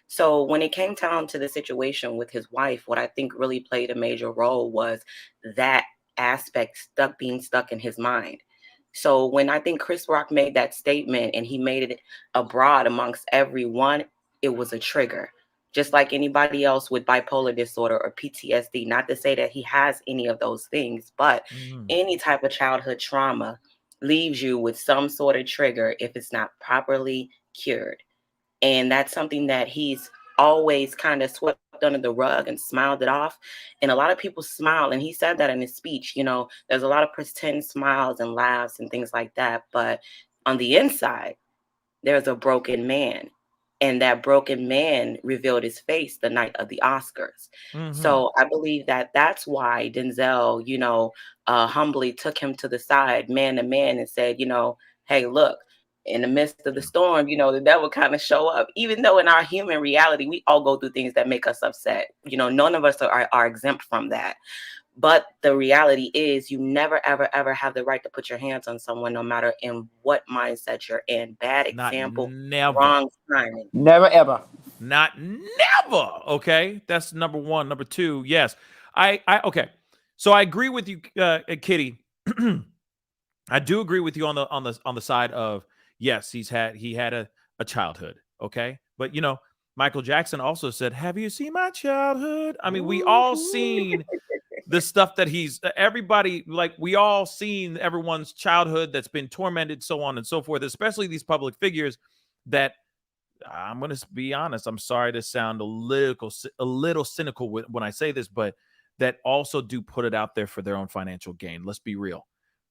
So when it came down to the situation with his wife, what I think really played a major role was that aspect being stuck in his mind. So when I think Chris Rock made that statement and he made it abroad amongst everyone, it was a trigger. Just like anybody else with bipolar disorder or PTSD, not to say that he has any of those things, but any type of childhood trauma leaves you with some sort of trigger if it's not properly cured. And that's something that he's always kind of swept under the rug and smiled it off. And a lot of people smile, and he said that in his speech. There's a lot of pretend smiles and laughs and things like that, but on the inside there's a broken man, and that broken man revealed his face the night of the Oscars. So I believe that that's why Denzel humbly took him to the side, man to man, and said, hey, look, in the midst of the storm, you know, the devil kind of show up, even though in our human reality, we all go through things that make us upset. You know, none of us are exempt from that. But the reality is you never, ever, ever have the right to put your hands on someone, no matter in what mindset you're in. Bad example, wrong timing.
Never, ever.
Not never. Okay. That's number one. Number two. Yes. Okay. So I agree with you, Kitty. I do agree with you on the side of, yes, he had a childhood. Okay. But you know, Michael Jackson also said, "Have you seen my childhood?" I mean, we all seen the stuff that everybody, like, we all seen everyone's childhood that's been tormented, so on and so forth, especially these public figures that, I'm going to be honest, I'm sorry to sound a little cynical when I say this, but that also do put it out there for their own financial gain. Let's be real.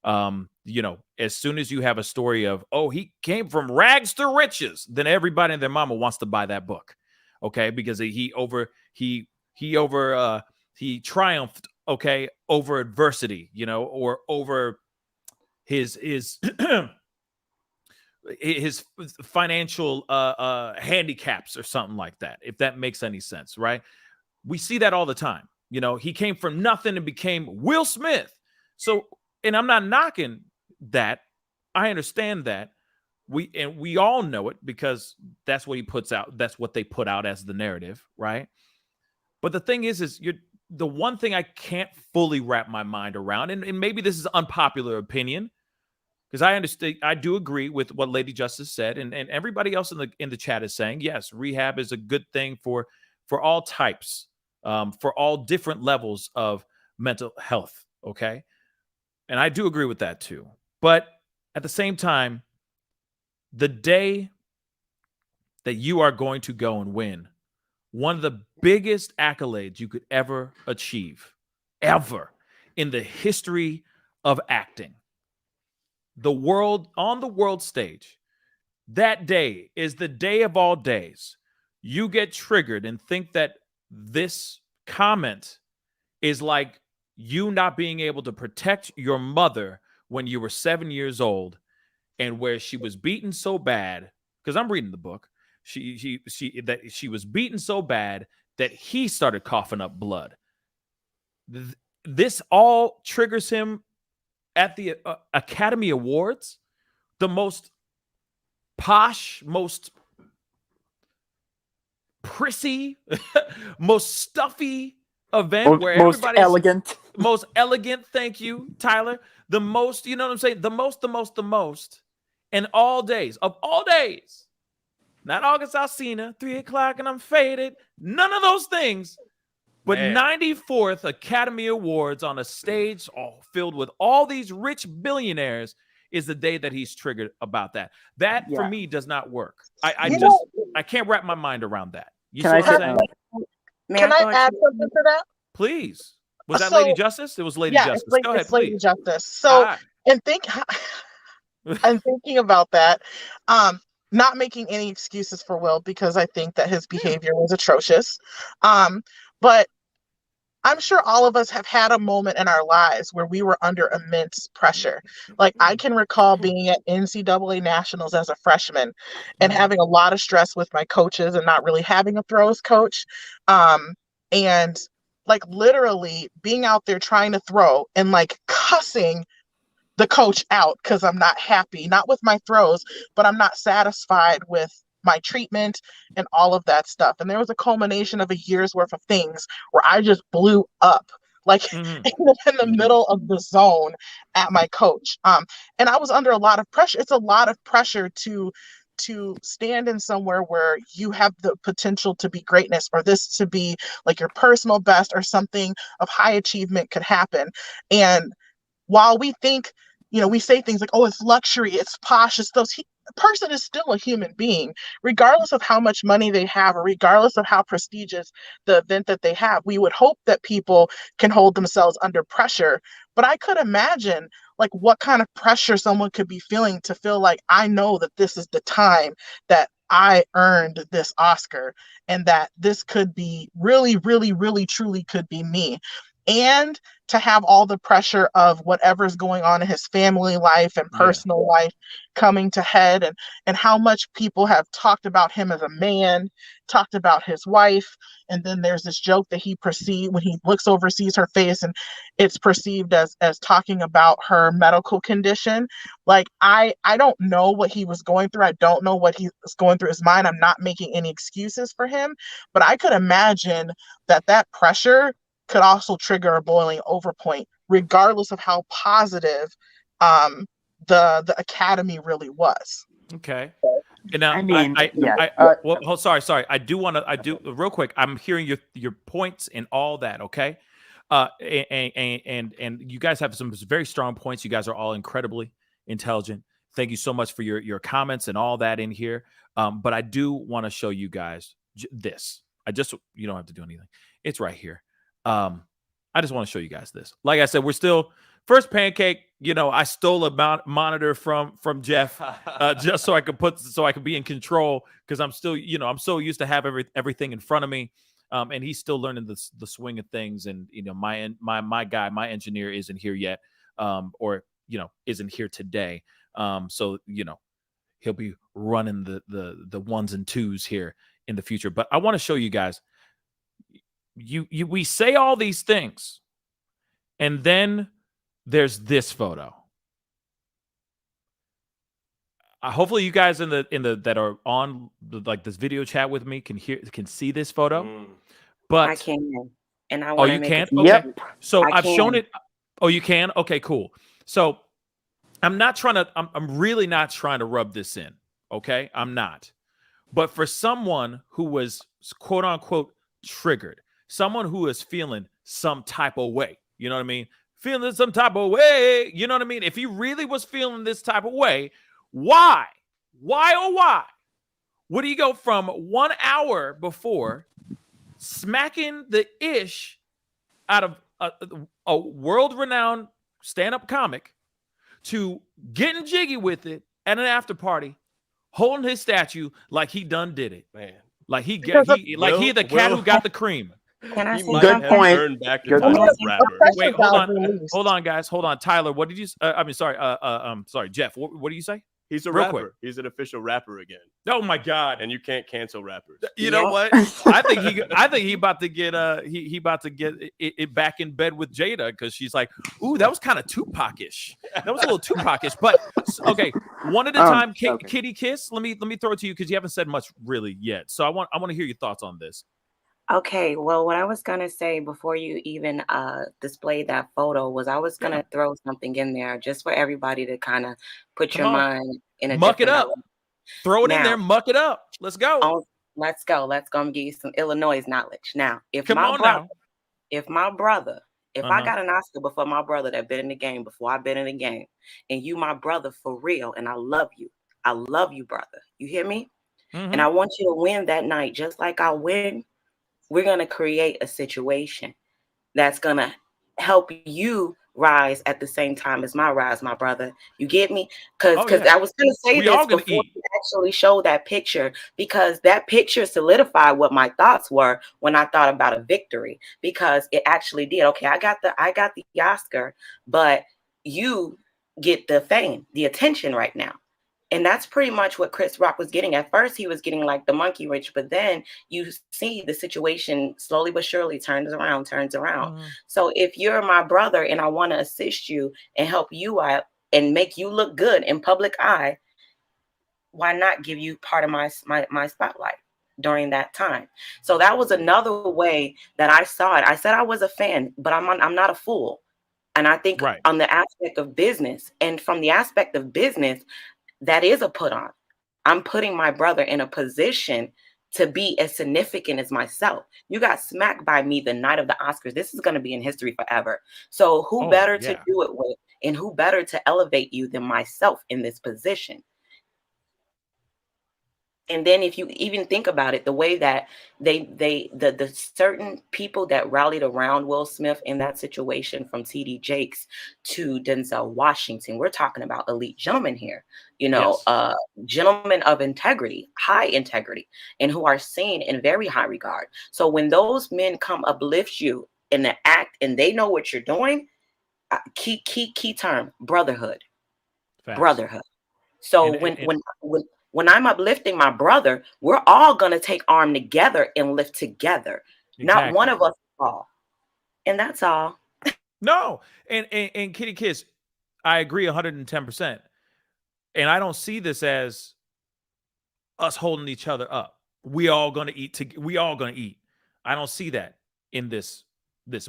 You know, as soon as you have a story of, oh, he came from rags to riches, then everybody and their mama wants to buy that book. Okay. Because he triumphed, okay, over adversity, you know, or over his his financial handicaps or something like that, if that makes any sense, right? We see that all the time. You know, he came from nothing and became Will Smith. So, and I'm not knocking that. I understand that. We all know it because that's what he puts out. That's what they put out as the narrative, right? But the thing is the one thing I can't fully wrap my mind around, and maybe this is unpopular opinion, because I understand, I do agree with what Lady Justice said, and everybody else in the chat is saying, yes, rehab is a good thing for all types, for all different levels of mental health, okay? And I do agree with that too. But at the same time, the day that you are going to go and win one of the biggest accolades you could ever achieve, ever, in the history of acting, on the world stage, that day is the day of all days. You get triggered and think that this comment is like you not being able to protect your mother when you were 7 years old, and where she was beaten so bad, because I'm reading the book, she was beaten so bad that he started coughing up blood. This all triggers him at the Academy Awards, the most posh, most prissy, most stuffy event, where everybody's most elegant. Thank you, Tyler. The most, you know what I'm saying? The most. And all days, not August Alsina, 3:00 and I'm faded. None of those things. But 94th Academy Awards on a stage filled with all these rich billionaires is the day that he's triggered about that. That for me does not work. I can't wrap my mind around that. You see what I'm saying?
Can I add something to that?
Please. Was that Lady Justice? It was Lady Justice. Go ahead, please.
Lady Justice. So, and I'm thinking about that. Not making any excuses for Will, because I think that his behavior was atrocious. But I'm sure all of us have had a moment in our lives where we were under immense pressure. Like, I can recall being at NCAA Nationals as a freshman and having a lot of stress with my coaches and not really having a throws coach. And like literally being out there trying to throw and like cussing the coach out because I'm not happy, not with my throws, but I'm not satisfied with my treatment and all of that stuff. And there was a culmination of a year's worth of things where I just blew up, like in the middle of the zone at my coach. And I was under a lot of pressure. It's a lot of pressure to stand in somewhere where you have the potential to be greatness, or this to be like your personal best, or something of high achievement could happen. And while we think, we say things like, oh, it's luxury, it's posh, it's those, a person is still a human being, regardless of how much money they have, or regardless of how prestigious the event that they have. We would hope that people can hold themselves under pressure. But I could imagine like what kind of pressure someone could be feeling to feel like, I know that this is the time that I earned this Oscar, and that this could be really, really, really, truly could be me. and to have all the pressure of whatever's going on in his family life and personal life coming to head, and how much people have talked about him as a man, talked about his wife. And then there's this joke that he perceived when he looks over, sees her face, and it's perceived as talking about her medical condition. Like, I don't know what he was going through. I don't know what he was going through his mind. I'm not making any excuses for him, but I could imagine that pressure could also trigger a boiling over point, regardless of how positive the academy really was.
Okay. And now, sorry. I do real quick. I'm hearing your points and all that. Okay. And you guys have some very strong points. You guys are all incredibly intelligent. Thank you so much for your comments and all that in here. But I do want to show you guys this. You don't have to do anything. It's right here. I just want to show you guys this. Like I said, we're still first pancake. I stole a monitor from Jeff just so I could be in control, because I'm still, I'm so used to have everything in front of me. And he's still learning the swing of things. And, my engineer isn't here yet, or isn't here today. So, he'll be running the ones and twos here in the future. But I want to show you guys, we say all these things, and then there's this photo. Hopefully you guys in the that are on this video chat with me can see this photo. But
I can, and I
want to make it.
Okay. Yep.
So I've shown it. Oh, you can? Okay, cool. So I'm really not trying to rub this in. Okay, I'm not. But for someone who was quote unquote triggered, someone who is feeling some type of way, you know what I mean? Feeling some type of way, you know what I mean? If he really was feeling this type of way, why would he go from 1 hour before smacking the ish out of a world-renowned stand-up comic to getting jiggy with it at an after party, holding his statue like he done did it, man? Like he the cat who got the cream.
Can I say
good point?
Wait, hold on, guys. Hold on, Tyler. What did you? Sorry, Jeff. What do you say?
He's a rapper. He's an official rapper again.
Oh my God!
And you can't cancel rappers.
You know what? I think he about to get he about to get it back in bed with Jada, because she's like, ooh, that was kind of Tupac-ish. That was a little Tupac-ish. But okay, one at a time. Kitty Kiss. Let me throw it to you, because you haven't said much really yet. So I want to hear your thoughts on this.
Okay, well, what I was going to say before you even displayed that photo was I was going to throw something in there just for everybody to kind of put your mind in a
muck it up. Throw it in there, muck it up. Let's go.
Let's go. I'm going to give you some Illinois knowledge. Now, if my brother, I got an Oscar before my brother that been in the game before I've been in the game, and you my brother for real, and I love you, brother. You hear me? Mm-hmm. And I want you to win that night just like I win. We're going to create a situation that's going to help you rise at the same time as my rise, my brother. You get me? Because I was going to say this before you actually show that picture, because that picture solidified what my thoughts were when I thought about a victory, because it actually did. Okay, I got the Oscar, but you get the fame, the attention right now. And that's pretty much what Chris Rock was getting. At first, he was getting like the monkey wrench, but then you see the situation slowly but surely turns around. So if you're my brother and I want to assist you and help you out and make you look good in public eye, why not give you part of my spotlight during that time? So that was another way that I saw it. I said I was a fan, but I'm not a fool. And I think on the aspect of business, and from the aspect of business, that is a put on. I'm putting my brother in a position to be as significant as myself. You got smacked by me the night of the Oscars. This is going to be in history forever. So who better to do it with, and who better to elevate you than myself in this position? And then if you even think about it, the way that the certain people that rallied around Will Smith in that situation, from TD Jakes to Denzel Washington, we're talking about elite gentlemen here, gentlemen of integrity, high integrity, and who are seen in very high regard. So when those men come uplift you in the act and they know what you're doing, key term, brotherhood.
Facts.
Brotherhood. So when I'm uplifting my brother, we're all gonna take arm together and lift together. Exactly. Not one of us fall. And that's all.
No, and Kitty Kiss, I agree 110%. And I don't see this as us holding each other up. We all gonna eat. We all gonna eat. I don't see that in this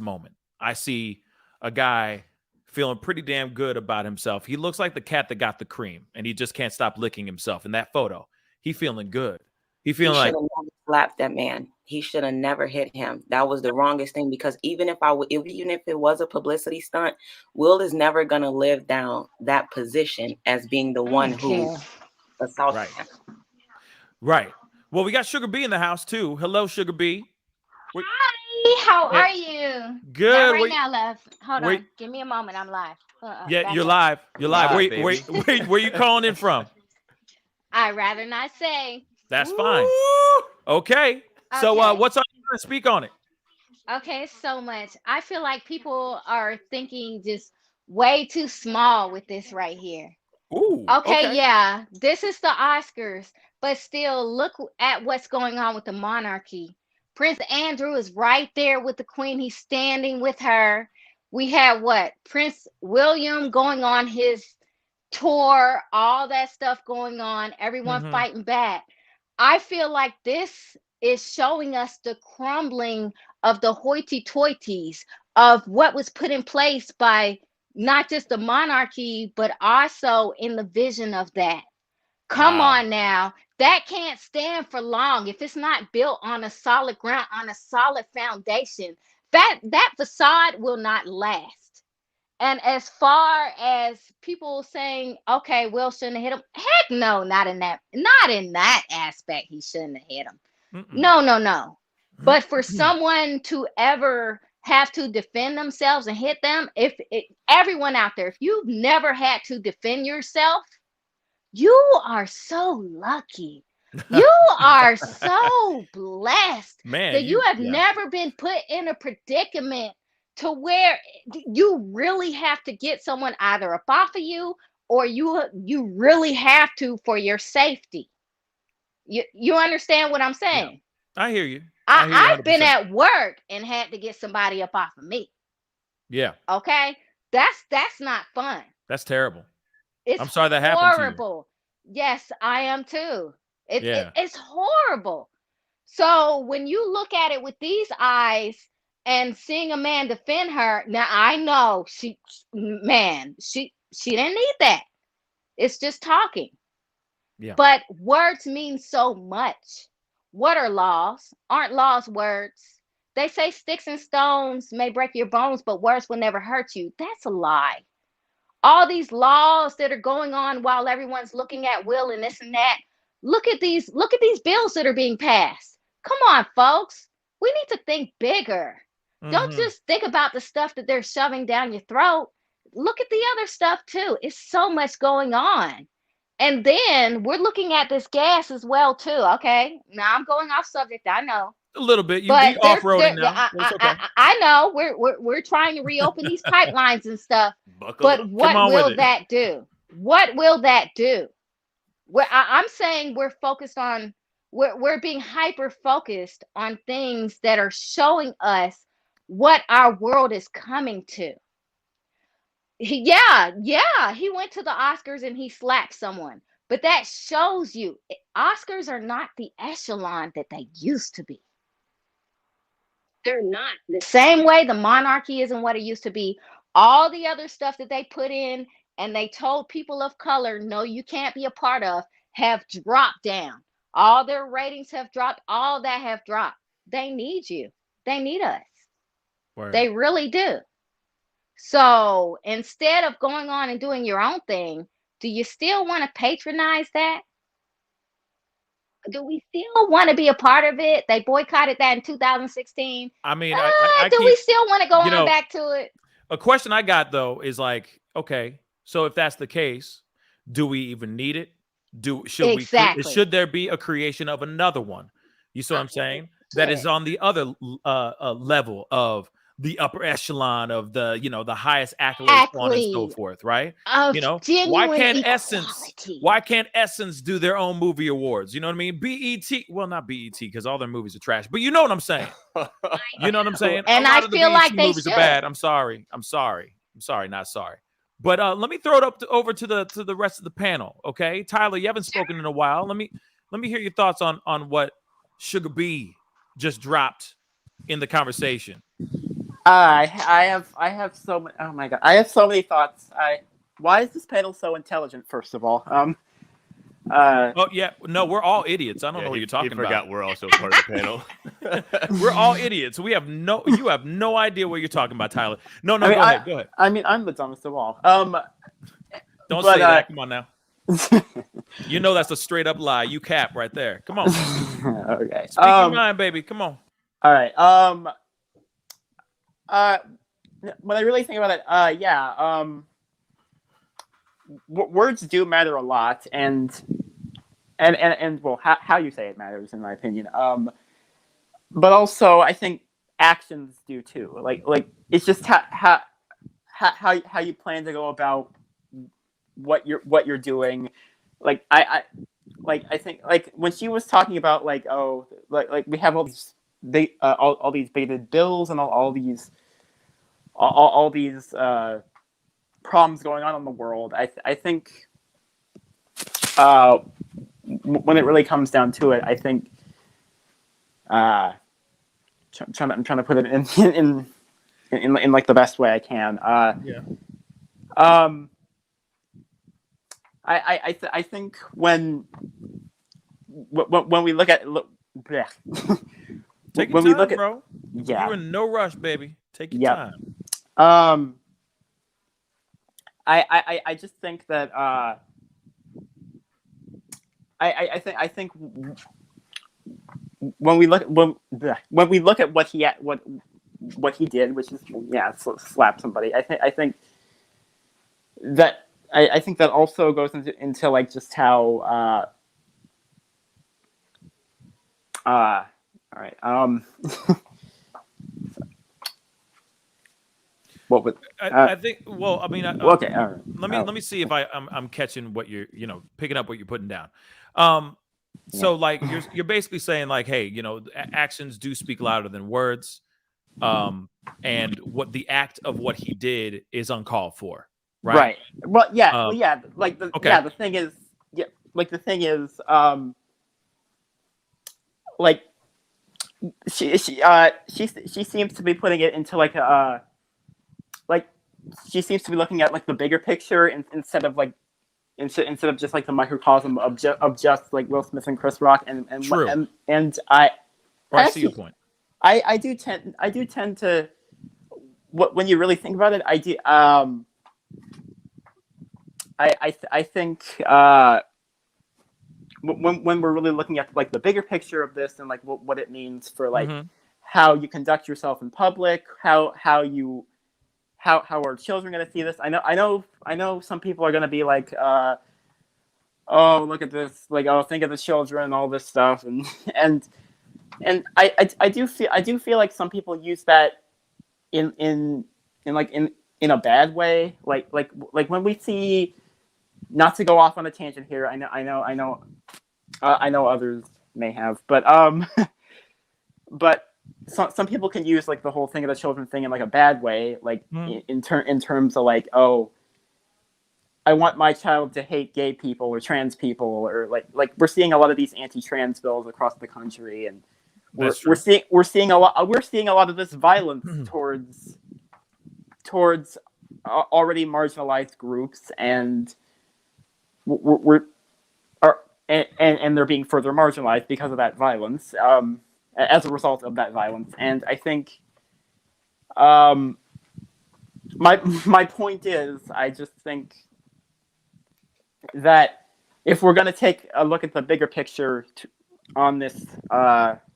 moment. I see a guy feeling pretty damn good about himself. He looks like the cat that got the cream, and he just can't stop licking himself. In that photo, he feeling good. He feeling like
never slapped that man. He should have never hit him. That was the wrongest thing, because even if it was a publicity stunt, Will is never gonna live down that position as being the one who assaulted him.
Right. Well, we got Sugar B in the house too. Hello, Sugar B.
Hi, how are you?
Good.
Not now, love. Hold on. Give me a moment. I'm live.
Yeah, you're live. You're live. Where you calling in from?
I'd rather not say.
That's fine. Okay. So what's on your mind? Speak on it.
Okay, so much. I feel like people are thinking just way too small with this right here.
Ooh.
Okay, yeah. This is the Oscars, but still look at what's going on with the monarchy. Prince Andrew is right there with the Queen. He's standing with her. We have Prince William going on his tour, all that stuff going on, everyone fighting back. I feel like this is showing us the crumbling of the hoity-toities of what was put in place by not just the monarchy, but also in the vision of that. Come on now. That can't stand for long if it's not built on a solid ground, on a solid foundation. That facade will not last. And as far as people saying, okay, Will shouldn't have hit him, heck no, not in that aspect. He shouldn't have hit him. No. But for someone to ever have to defend themselves and hit them, everyone out there, if you've never had to defend yourself, you are so lucky. You are so blessed, man, that you have never been put in a predicament to where you really have to get someone either up off of you, or you really have to for your safety. You understand what I'm saying?
Yeah. I hear you.
I've been at work and had to get somebody up off of me.
Yeah.
Okay. That's not fun.
That's terrible.
I'm
sorry that happened to you.
Horrible. Yes, I am too. It's horrible. So when you look at it with these eyes and seeing a man defend her, now I know she didn't need that. It's just talking.
Yeah.
But words mean so much. What are laws? Aren't laws words? They say sticks and stones may break your bones, but words will never hurt you. That's a lie. All these laws that are going on while everyone's looking at Will and this and that. Look at these bills that are being passed. Come on, folks. We need to think bigger. Don't just think about the stuff that they're shoving down your throat. Look at the other stuff too. It's so much going on. And then we're looking at this gas as well too. Okay. Now I'm going off subject. I know.
A little bit. You be off-roading now.
I know. We're trying to reopen these pipelines and stuff. But what will that do? What will that do? I'm saying we're focused on, we're being hyper focused on things that are showing us what our world is coming to. He went to the Oscars and he slapped someone, but that shows you Oscars are not the echelon that they used to be. They're not the same way the monarchy isn't what it used to be. All the other stuff that they put in and they told people of color, no, you can't be a part of, have dropped down. All their ratings have dropped. All that have dropped. They need you. They need us. Word. They really do. So instead of going on and doing your own thing, do you still want to patronize that? Do we still want to be a part of it? They boycotted that in 2016.
I mean,
we still want to go on back to it?
A question I got though is like, okay, so if that's the case, do we even need it? Should there be a creation of another one? You see what I'm saying? That is on the other level of the upper echelon of the, you know, the highest accolades, so on and so forth, right?
Of
You know,
genuine
why can't Essence do their own movie awards? You know what I mean? BET, well, not BET because all their movies are trash, but you know what I'm saying. You know what I'm saying?
And
a lot
I
of the
feel
BET
like they
movies
should.
are bad. I'm sorry, not sorry. But let me throw it over to the rest of the panel, okay? Tyler, you haven't spoken in a while. Let me hear your thoughts on what Sugar B just dropped in the conversation.
I have so many. Oh my god, I have so many thoughts. Why is this panel so intelligent? First of all,
Oh yeah, no, we're all idiots. I don't know what you're talking about.
He forgot we're also part of the panel.
We're all idiots. You have no idea what you're talking about, Tyler. No, go ahead.
I mean, I'm the dumbest of all.
Don't say that. Come on now. You know that's a straight up lie. You cap right there. Come on.
Okay.
Speak your mind, baby. Come on.
All right. When I really think about it, words do matter a lot, and well, how you say it matters, in my opinion. But also, I think actions do too. Like it's just how you plan to go about what you're doing. Like I think like when she was talking about like we have all these all these big bills and all these problems going on in the world. I think when it really comes down to it, I think I'm trying to put it in like the best way I can. I think when we look at
take your time, bro.
Yeah,
you're in no rush, baby. Take your time.
I just think that I think when we look at what he did, which is slap somebody. I think that also goes into like just how all right. What would
I think? Well, I mean,
okay. All right.
Let me see if I'm catching what you're picking up what you're putting down. So like you're basically saying like, hey, actions do speak louder than words, and what the act of what he did is uncalled for, right?
Right. Well, yeah. Like the thing is, like she seems to be putting it into like a she seems to be looking at like the bigger picture instead of just like the microcosm of just like Will Smith and Chris Rock and
True.
And I
see your point.
I do tend to when you really think about it, I do I think when we're really looking at like the bigger picture of this and like what it means for like how you conduct yourself in public, how our children are going to see this. I know some people are going to be like, oh, look at this, like, oh, think of the children and all this stuff, and I do feel like some people use that in a bad way, like when we see, not to go off on a tangent here, I know others may have, but some people can use like the whole thing of the children thing in like a bad way, like in terms of like, oh, I want my child to hate gay people or trans people, or like we're seeing a lot of these anti-trans bills across the country, and we're seeing a lot of this violence towards already marginalized groups, and and they're being further marginalized because of that violence. As a result of that violence. And I think my point is, I just think that if we're going to take a look at the bigger picture on this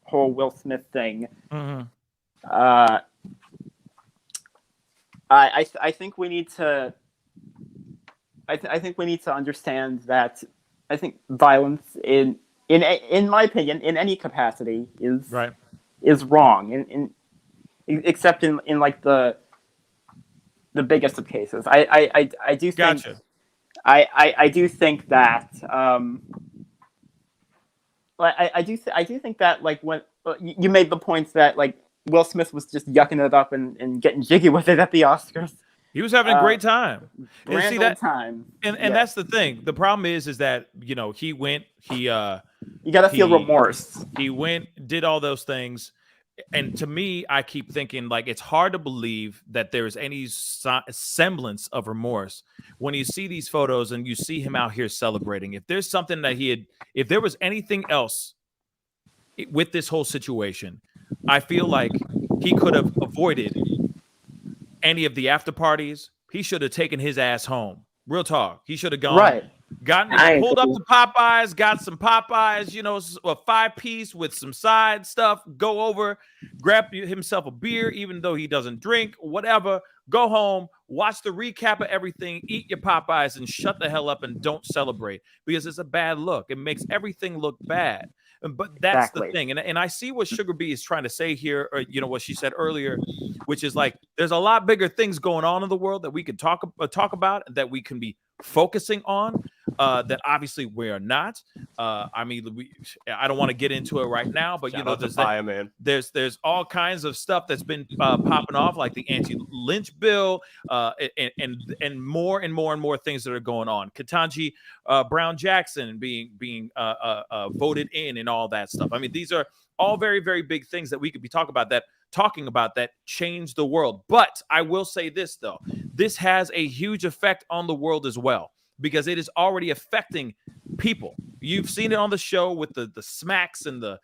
whole Will Smith thing, I think we need to I think we need to understand that I think violence in my opinion, in any capacity is wrong. And except in like the biggest of cases. I do think
Gotcha.
I do think that I do think that like when you made the points that like Will Smith was just yucking it up and getting jiggy with it at the Oscars.
He was having a great time. And see that
time.
And that's the thing. The problem is that, you know, he went, you
got to feel remorse.
He went, did all those things. And to me, I keep thinking like it's hard to believe that there is any semblance of remorse when you see these photos and you see him out here celebrating. If there's something that if there was anything else with this whole situation, I feel like he could have avoided any of the after parties. He should have taken his ass home. Real talk. He should have gone, pulled up to Popeyes, got some Popeyes, you know, a 5-piece with some side stuff, go over, grab himself a beer, even though he doesn't drink, whatever, go home, watch the recap of everything, eat your Popeyes, and shut the hell up and don't celebrate, because it's a bad look. It makes everything look bad. But that's the thing. And I see what Sugar Bee is trying to say here, or, you know, what she said earlier, which is like, there's a lot bigger things going on in the world that we could talk about, that we can be focusing on, that obviously we are not. I mean, I don't want to get into it right now, but you know, there's all kinds of stuff that's been popping off, like the anti-lynch bill, and more and more and more things that are going on. Ketanji Brown Jackson being voted in, and all that stuff. I mean, these are all very, very big things that we could be talking about that change the world. But I will say this, though, this has a huge effect on the world as well, because it is already affecting people. You've seen it on the show with the smacks and the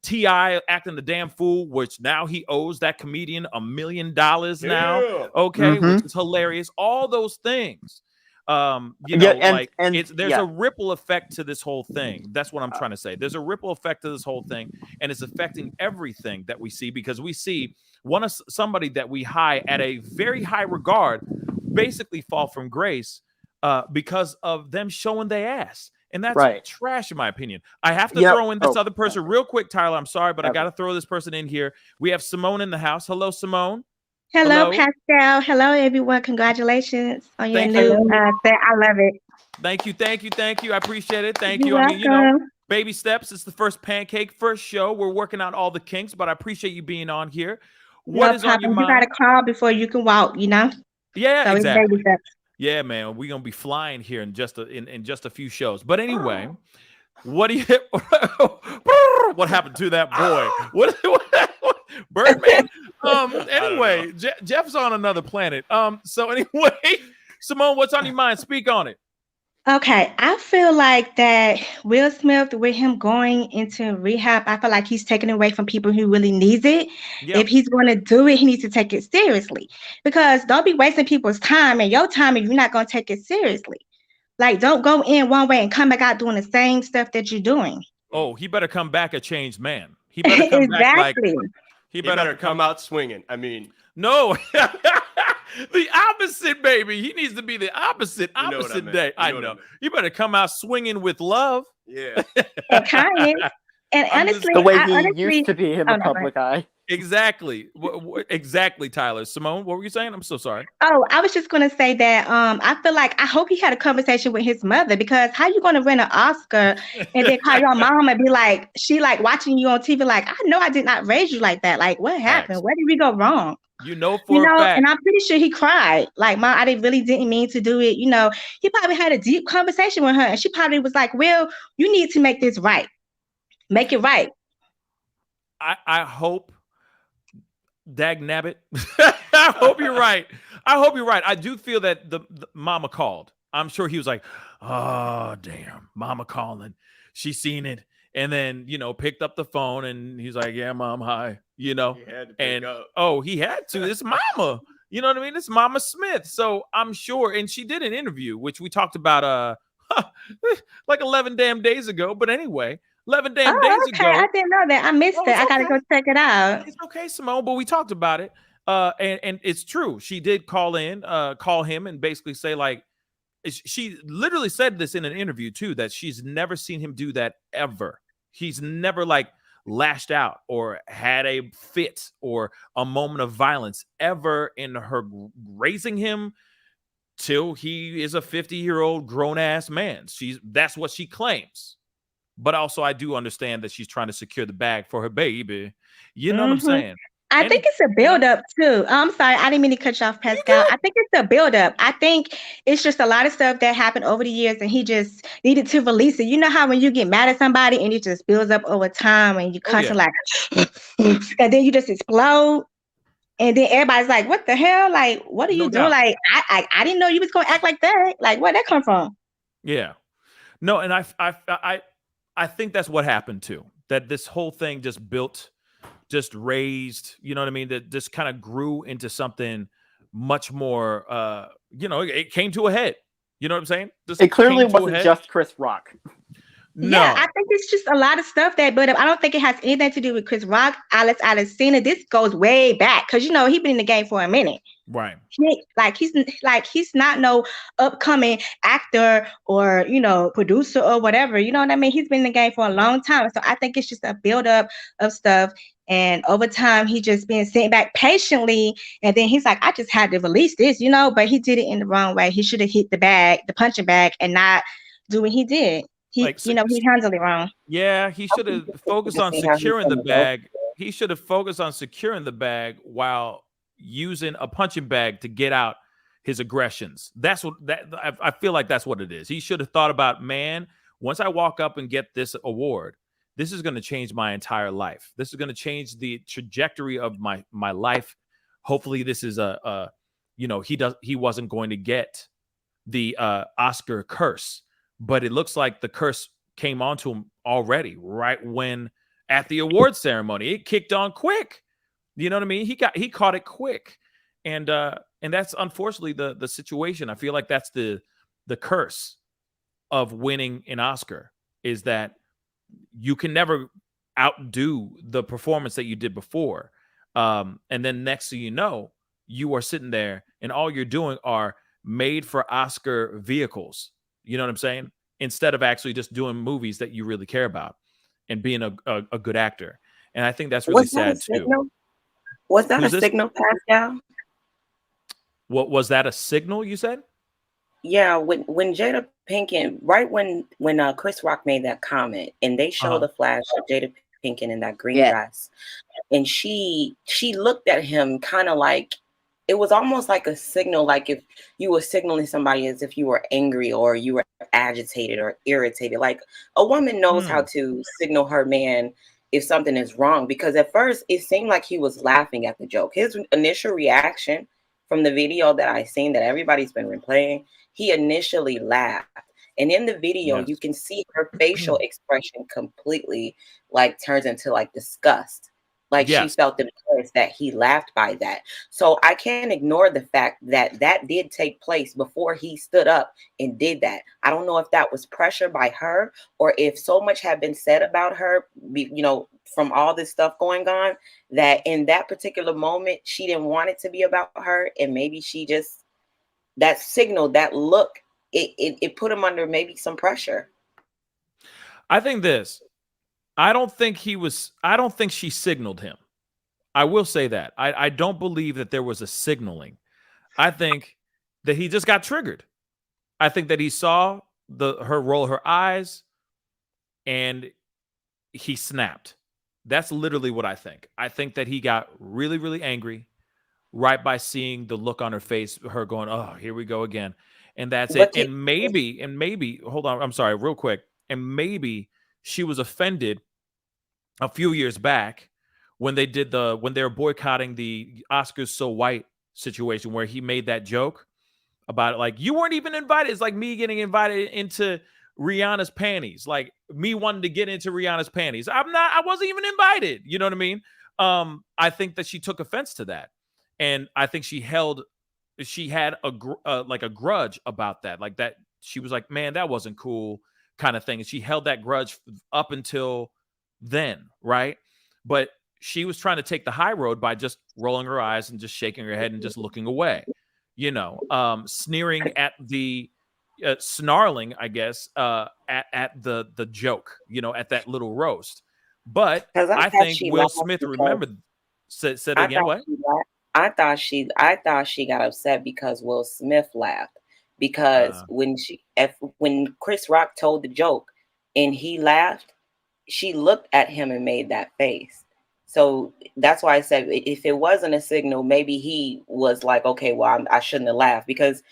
T.I. acting the damn fool, which now he owes that comedian $1 million now. Okay, which is hilarious. All those things. There's a ripple effect to this whole thing. That's what I'm trying to say. There's a ripple effect to this whole thing, and it's affecting everything that we see, because we see somebody that we at a very high regard basically fall from grace because of them showing their ass. And that's trash, in my opinion. I have to throw in this other person real quick, Tyler. I'm sorry, but I got to throw this person in here. We have Simone in the house. Hello, Simone.
Hello, Pascal. Hello, everyone. Congratulations on your new set. I love it.
Thank you. I appreciate it. Thank you.
You're
I
welcome.
mean, you know, baby steps. It's the first show. We're working out all the kinks, but I appreciate you being on here. What is on your mind?
You got to crawl before you can walk, you know?
Yeah,
so
exactly.
Baby steps.
Yeah, man. We're going to be flying here in just a few shows. But anyway, what happened to that boy? What Birdman? Anyway, Jeff's on another planet. So anyway, Simone, what's on your mind? Speak on it.
Okay, I feel like that Will Smith, with him going into rehab, I feel like he's taking away from people who really needs it. Yep. If he's going to do it, he needs to take it seriously, because don't be wasting people's time and your time if you're not going to take it seriously. Like, don't go in one way and come back out doing the same stuff that you're doing.
Oh, he better come back a changed man. He better come back like he better come out swinging. I mean, no. The opposite, baby. He needs to be the opposite day. I know. You better come out swinging with love. Yeah.
And kindness. And honestly,
the way he used to be in the public eye.
Exactly. Exactly, Tyler. Simone, what were you saying? I'm so sorry.
Oh, I was just going to say that I feel like I hope he had a conversation with his mother, because how you going to win an Oscar and then call your mom and be like, she like watching you on TV like, I know I did not raise you like that. Like, what happened?
Thanks.
Where did we go wrong?
You know, for a fact.
And I'm pretty sure he cried. Like, Mom, I really didn't mean to do it. You know, he probably had a deep conversation with her, and she probably was like, Will, you need to make this right. Make it right.
I hope, dag nabbit. I hope you're right. I do feel that the mama called. I'm sure he was like, oh, damn, mama calling. She seen it. And then, you know, picked up the phone and he's like, yeah, Mom, hi. You know, he had to pick up. He had to. It's mama. You know what I mean? It's Mama Smith. So I'm sure. And she did an interview, which we talked about like 11 damn days ago. But anyway, 11 damn days ago.
I didn't know that. I missed it. I got to go check it out.
It's okay, Simone, but we talked about it. And it's true. She did call him and basically say, like, she literally said this in an interview too, that she's never seen him do that ever. He's never like lashed out or had a fit or a moment of violence ever in her raising him till he is a 50-year-old grown-ass man. That's what she claims. But also, I do understand that she's trying to secure the bag for her baby. You know what I'm saying?
I think it's a buildup too. I'm sorry, I didn't mean to cut you off, Pascal. I think it's a buildup. I think it's just a lot of stuff that happened over the years, and he just needed to release it. You know how when you get mad at somebody and it just builds up over time, and you constantly and then you just explode, and then everybody's like, "What the hell? Like, what are you doing? Like, I didn't know you was gonna act like that. Like, where'd that come from?"
Yeah, no, and I think that's what happened too. That this whole thing just raised, you know what I mean? That just kind of grew into something much more, it came to a head. You know what I'm saying?
It clearly wasn't just Chris Rock.
No.
Yeah, I think it's just a lot of stuff that, but I don't think it has anything to do with Chris Rock, Alex Alcina. This goes way back because he's been in the game for a minute.
Right.
He's not no upcoming actor or producer or whatever. You know what I mean? He's been in the game for a long time. So I think it's just a buildup of stuff. And over time, he just been sitting back patiently. And then he's like, I just had to release this, but he did it in the wrong way. He should have hit the punching bag and not do what he did. He handled it wrong.
Yeah, he should have focused on securing the bag. He should have focused on securing the bag while using a punching bag to get out his aggressions. I feel like that's what it is. He should have thought about, man, once I walk up and get this award, this is going to change my entire life. This is going to change the trajectory of my life. Hopefully this is he wasn't going to get the Oscar curse, but it looks like the curse came onto him already right when at the award ceremony. It kicked on quick. You know what I mean? He caught it quick. And that's unfortunately the situation. I feel like that's the curse of winning an Oscar, is that you can never outdo the performance that you did before. And then next thing you know, you are sitting there and all you're doing are made for Oscar vehicles. You know what I'm saying? Instead of actually just doing movies that you really care about and being a good actor. And I think that's really sad too.
Was that a signal, Pascal?
What was that, a signal, you said?
Yeah, when Jada Pinkett, right when Chris Rock made that comment, and they showed the flash of Jada Pinkett in that green dress, and she looked at him kind of like, it was almost like a signal, like if you were signaling somebody as if you were angry or you were agitated or irritated. Like a woman knows how to signal her man if something is wrong, because at first it seemed like he was laughing at the joke. His initial reaction from the video that I seen that everybody's been replaying, he initially laughed. And in the video, you can see her facial expression completely turns into disgust. She felt embarrassed that he laughed by that. So I can't ignore the fact that did take place before he stood up and did that. I don't know if that was pressure by her or if so much had been said about her, from all this stuff going on, that in that particular moment, she didn't want it to be about her. And maybe she just, that signal, that look, it put him under maybe some pressure.
I think I don't think she signaled him. I will say that. I don't believe that there was a signaling. I think that he just got triggered. I think that he saw her roll her eyes and he snapped. That's literally what I think. I think that he got really, really angry right by seeing the look on her face, her going, oh, here we go again. And that's it. And maybe, hold on, I'm sorry, real quick. And maybe she was offended a few years back when they were boycotting the Oscars So White situation, where he made that joke about it, like, you weren't even invited. It's like me getting invited into Rihanna's panties, like me wanting to get into Rihanna's panties. I wasn't even invited. You know what I mean? I think that she took offense to that. And I think she had a grudge about that. Like that, she was like, man, that wasn't cool, kind of thing. And she held that grudge up until then, right? But she was trying to take the high road by just rolling her eyes and just shaking her head and just looking away, sneering at the snarling, I guess, at the joke, at that little roast. But I think Will Smith remembered. Said again, what?
I thought she got upset because Will Smith laughed, because when Chris Rock told the joke and he laughed, she looked at him and made that face. So that's why I said, if it wasn't a signal, maybe he was like, okay, well, I shouldn't have laughed, because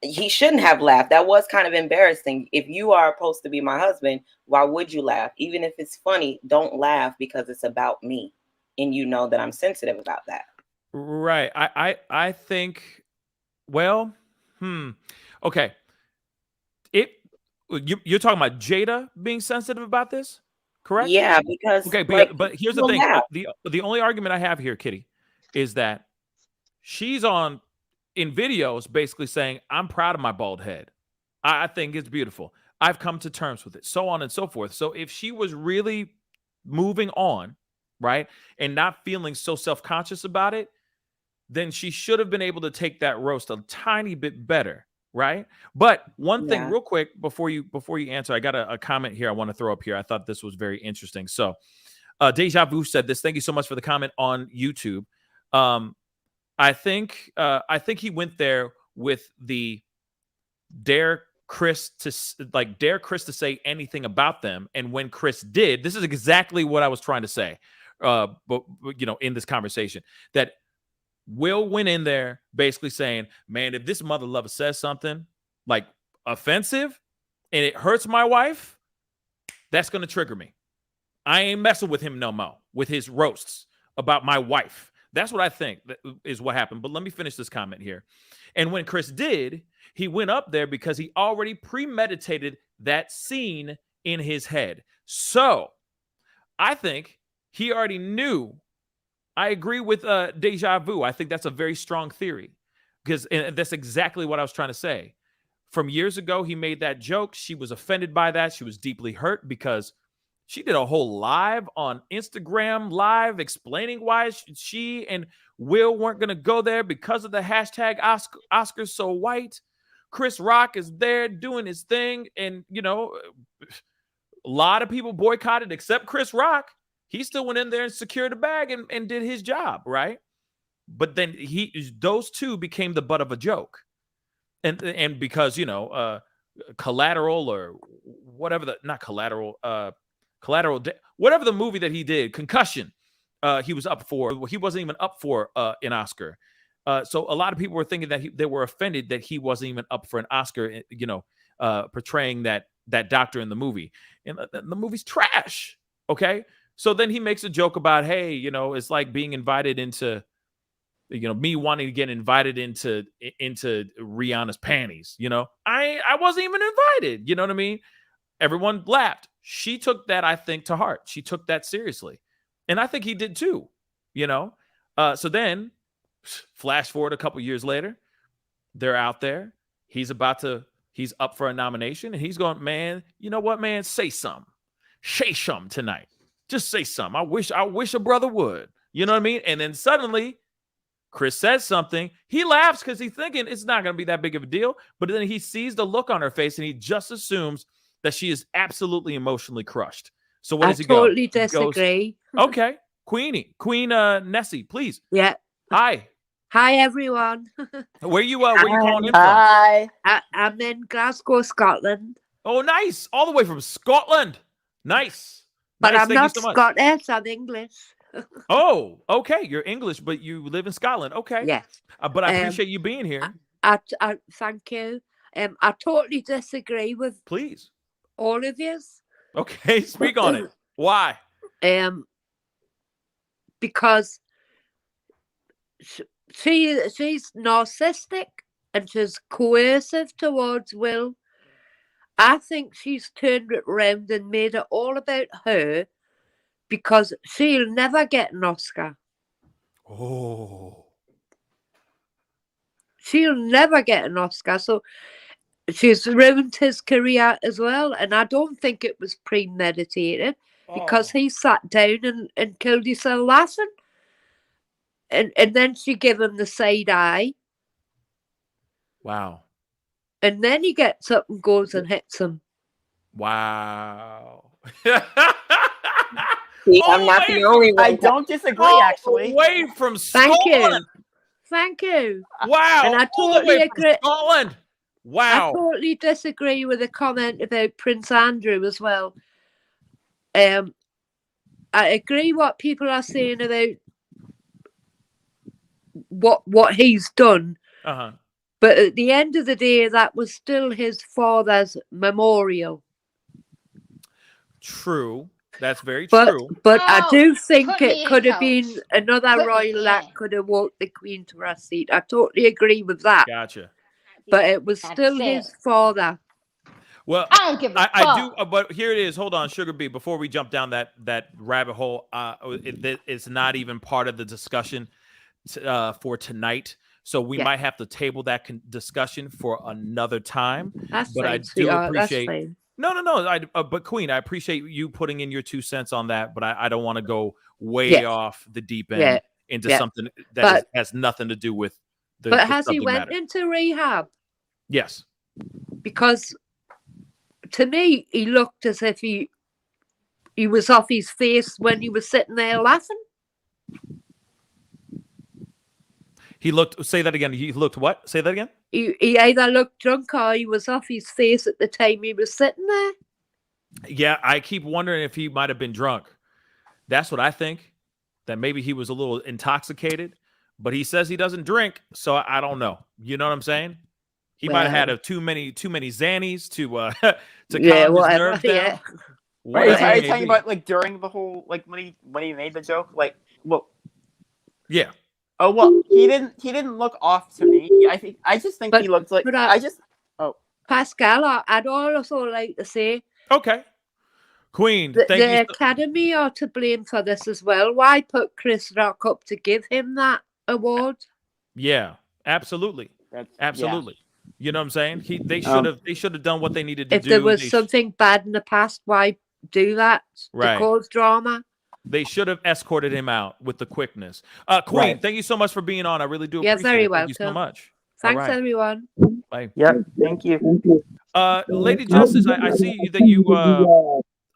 he shouldn't have laughed. That was kind of embarrassing. If you are supposed to be my husband, why would you laugh? Even if it's funny, don't laugh, because it's about me. And you know that I'm sensitive about that.
Right. I think, well, okay. You're talking about Jada being sensitive about this, correct?
Yeah, because
okay, but here's the thing. The only argument I have here, Kitty, is that she's in videos basically saying, I'm proud of my bald head. I think it's beautiful. I've come to terms with it, so on and so forth. So if she was really moving on, right, and not feeling so self-conscious about it, then she should have been able to take that roast a tiny bit better, right? But one thing real quick before you answer, I got a comment here I want to throw up here. I thought this was very interesting. So Deja Vu said this. Thank you so much for the comment on YouTube. I think he went there with the dare Chris to say anything about them, and when Chris did, this is exactly what I was trying to say. But in this conversation, that Will went in there basically saying, man, if this mother lover says something like offensive and it hurts my wife, that's going to trigger me. I ain't messing with him no more with his roasts about my wife. That's what I think is what happened. But let me finish this comment here. And when Chris did, he went up there because he already premeditated that scene in his head. So I think he already knew. I agree with Deja Vu. I think that's a very strong theory, because that's exactly what I was trying to say. From years ago, he made that joke. She was offended by that. She was deeply hurt because she did a whole live on Instagram Live explaining why she and Will weren't going to go there because of the hashtag Oscars so white. Chris Rock is there doing his thing. And, a lot of people boycotted except Chris Rock. He still went in there and secured the bag and did his job, right? But then those two became the butt of a joke. And because, Collateral or whatever not Collateral, whatever the movie that he did, Concussion, he was up for. He wasn't even up for an Oscar. So a lot of people were thinking that they were offended that he wasn't even up for an Oscar, portraying that doctor in the movie. And the movie's trash, okay? So then he makes a joke about, hey, it's like being invited into, me wanting to get invited into Rihanna's panties. I wasn't even invited. You know what I mean? Everyone laughed. She took that, I think, to heart. She took that seriously. And I think he did too, So then, flash forward a couple years later, they're out there. He's up for a nomination. And he's going, man, you know what, man? Say something. Say something tonight. Just say something. I wish a brother would. You know what I mean? And then suddenly, Chris says something. He laughs because he's thinking it's not going to be that big of a deal. But then he sees the look on her face and he just assumes that she is absolutely emotionally crushed. So what does he go?
I totally disagree.
Okay. Queen Nessie, please.
Yeah.
Hi.
Hi, everyone.
Where you calling in from?
Hi.
I'm in Glasgow, Scotland.
Oh, nice. All the way from Scotland. Nice.
But
nice.
I'm not Scottish, I'm English.
Oh, okay. You're English, but you live in Scotland. Okay.
Yes.
But I appreciate you being here.
I thank you. I totally disagree with all of you.
Okay, speak on it. Why?
Because she's narcissistic and she's coercive towards Will. I think she's turned it around and made it all about her, because she'll never get an Oscar.
Oh.
She'll never get an Oscar. So she's ruined his career as well. And I don't think it was premeditated, because he sat down and killed himself laughing. And then she gave him the side eye.
Wow.
And then he gets up and goes and hits him.
Wow.
See, I'm not the only one.
I don't disagree, actually.
Away from
Thank
Scotland.
you. Thank you.
Wow.
And I
all the
totally
way from
agree.
Scotland. Wow.
I totally disagree with the comment about Prince Andrew as well. I agree what people are saying about what he's done.
Uh-huh.
But at the end of the day, that was still his father's memorial.
True. That's very
But
true.
I do think
put me
it
in,
could have
Coach.
been another
Put me
royal that
in.
could have walked the Queen to her seat. I totally agree with that.
Gotcha.
But it was
That's
still
it.
his father.
Well,
I don't give a fuck.
I do, but here it is. Hold on, Sugar Bee. Before we jump down that rabbit hole, it's not even part of the discussion for tonight. So we might have to table that discussion for another time.
That's
but
fine,
I do
sweetheart.
appreciate.
That's fine.
No. But Queen, I appreciate you putting in your 2 cents on that. But I don't want to go way off the deep end into something that has nothing to do with the.
But
the
has he
subject
went
matter.
into rehab?
Yes.
Because to me, he looked as if he was off his face when he was sitting there laughing.
He looked. Say that again. He looked what? Say that again.
He either looked drunk or he was off his face at the time he was sitting there.
Yeah, I keep wondering if he might have been drunk. That's what I think. That maybe he was a little intoxicated, but he says he doesn't drink, so I don't know. You know what I'm saying? He might have had too many Xannies to calm his nerves down.
Right, are you talking about like during the whole like when he made the joke? Like, well,
yeah.
Oh well, he didn't look off to me. I just think he looked like
Pascal. I'd also like to say,
okay, Queen,
the Academy are to blame for this as well. Why put Chris Rock up to give him that award?
Yeah, absolutely, absolutely. Yeah. You know what I'm saying? They should have done what they needed to do.
If there was something bad in the past, why do that to cause drama?
They should have escorted him out with the quickness. Queen, thank you so much for being on. I really do appreciate it.
Very welcome.
Thank you so much.
Thanks, everyone.
Bye.
Yeah, thank you.
Lady Justice, I see that you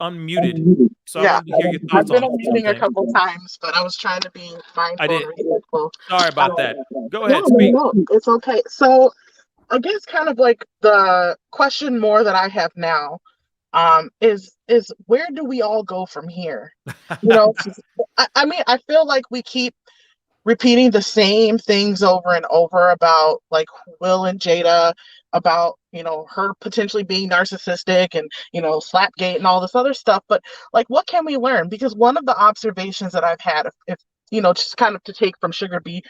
unmuted. So I wanted to hear your thoughts
I've been
on
unmuting
something.
a couple times, but I was trying to be mindful and respectful.
Sorry about that. Go ahead, speak.
No, it's okay. So I guess kind of like the question more that I have now is where do we all go from here? You know, I mean, I feel like we keep repeating the same things over and over about like Will and Jada, about, you know, her potentially being narcissistic and, you know, Slapgate and all this other stuff. But like, what can we learn? Because one of the observations that I've had, if you know, just kind of to take from Sugar B's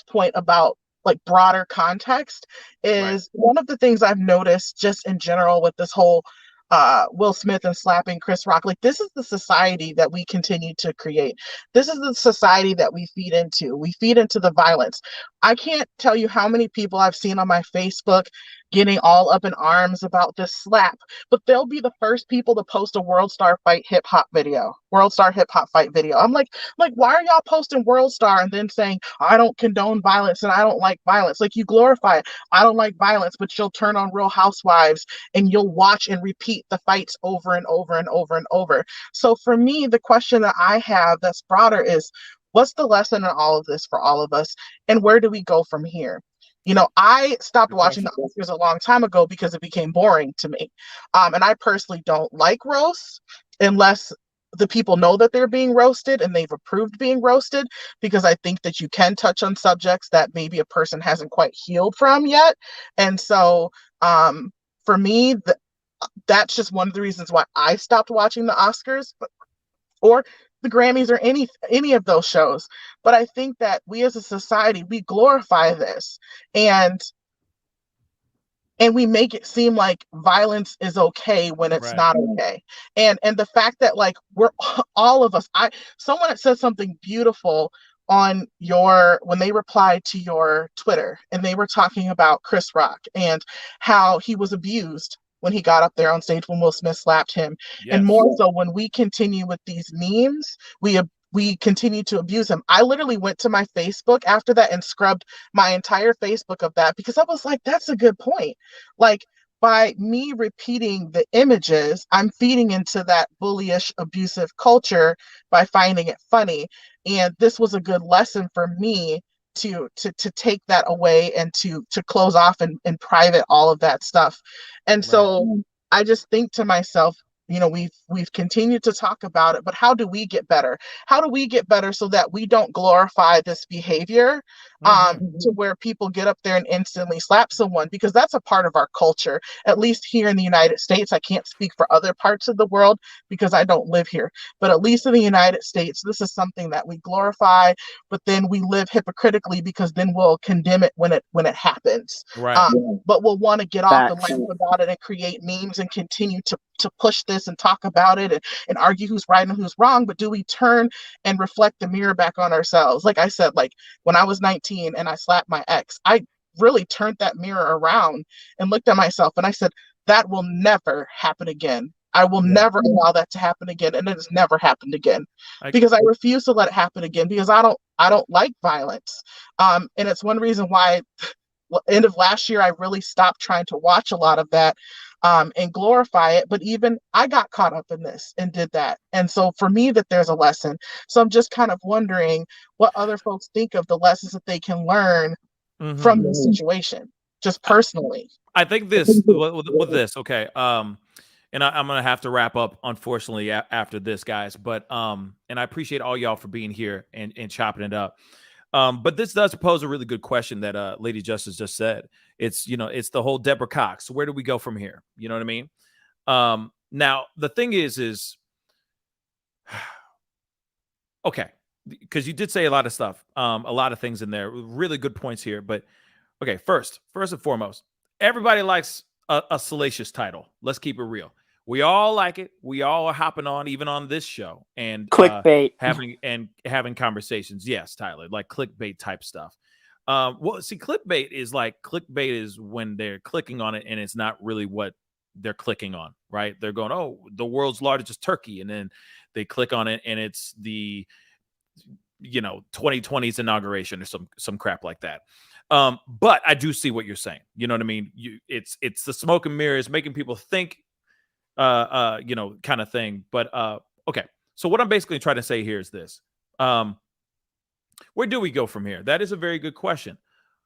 point about like broader context, is one of the things I've noticed just in general with this whole Will Smith and slapping Chris Rock. Like, this is the society that we continue to create. This is the society that we feed into. We feed into the violence. I can't tell you how many people I've seen on my Facebook getting all up in arms about this slap, but they'll be the first people to post a World Star fight hip hop fight video. I'm like, why are y'all posting World Star and then saying, I don't condone violence and I don't like violence? Like, you glorify it. I don't like violence, but you'll turn on Real Housewives and you'll watch and repeat the fights over and over and over and over. So for me, the question that I have that's broader is, what's the lesson in all of this for all of us? And where do we go from here? You know, I stopped watching the Oscars a long time ago because it became boring to me. And I personally don't like roasts unless the people know that they're being roasted and they've approved being roasted, because I think that you can touch on subjects that maybe a person hasn't quite healed from yet. And so for me, that's just one of the reasons why I stopped watching the Oscars or the Grammys or any of those shows. But I think that we as a society, we glorify this and we make it seem like violence is okay when it's not okay. And the fact that like we're all of us, someone had said something beautiful on when they replied to your Twitter, and they were talking about Chris Rock and how he was abused when he got up there on stage when Will Smith slapped him. Yes. And more so when we continue with these memes, we continue to abuse him. I literally went to my Facebook after that and scrubbed my entire Facebook of that, because I was like, that's a good point. Like, by me repeating the images, I'm feeding into that bullyish, abusive culture by finding it funny. And this was a good lesson for me to take that away and to close off in private all of that stuff. And so I just think to myself, you know, we've continued to talk about it, but how do we get better? How do we get better so that we don't glorify this behavior to where people get up there and instantly slap someone? Because that's a part of our culture, at least here in the United States. I can't speak for other parts of the world because I don't live here, but at least in the United States, this is something that we glorify, but then we live hypocritically because then we'll condemn it when it happens.
Right.
But we'll want to get off the laugh about it and create memes and continue to push this and talk about it and argue who's right and who's wrong. But do we turn and reflect the mirror back on ourselves? Like I said, like when I was 19 and I slapped my ex, I really turned that mirror around and looked at myself and I said, that will never happen again. I will never allow that to happen again. And it has never happened again because I refuse to let it happen again because I don't like violence. And it's one reason why end of last year, I really stopped trying to watch a lot of that and glorify it. But even I got caught up in this and did that. And so for me, that there's a lesson. So I'm just kind of wondering what other folks think of the lessons that they can learn from this situation, just personally.
I think this with this, okay. And I'm gonna have to wrap up, unfortunately, after this, guys. But and I appreciate all y'all for being here and chopping it up. But this does pose a really good question that Lady Justice just said. It's, you know, it's the whole Deborah Cox. Where do we go from here? You know what I mean? Now, the thing is okay, because you did say a lot of stuff, a lot of things in there, really good points here. But okay, first and foremost, everybody likes a salacious title. Let's keep it real. We all like it. We all are hopping on, even on this show, and
clickbait,
having conversations. Yes, Tyler, like clickbait type stuff. Well, see, clickbait is when they're clicking on it and it's not really what they're clicking on, right? They're going, oh, the world's largest turkey, and then they click on it and it's the 2020's inauguration or some crap like that. But I do see what you're saying. You know what I mean? It's the smoke and mirrors making people think. Kind of thing. But okay. So what I'm basically trying to say here is this. Where do we go from here? That is a very good question.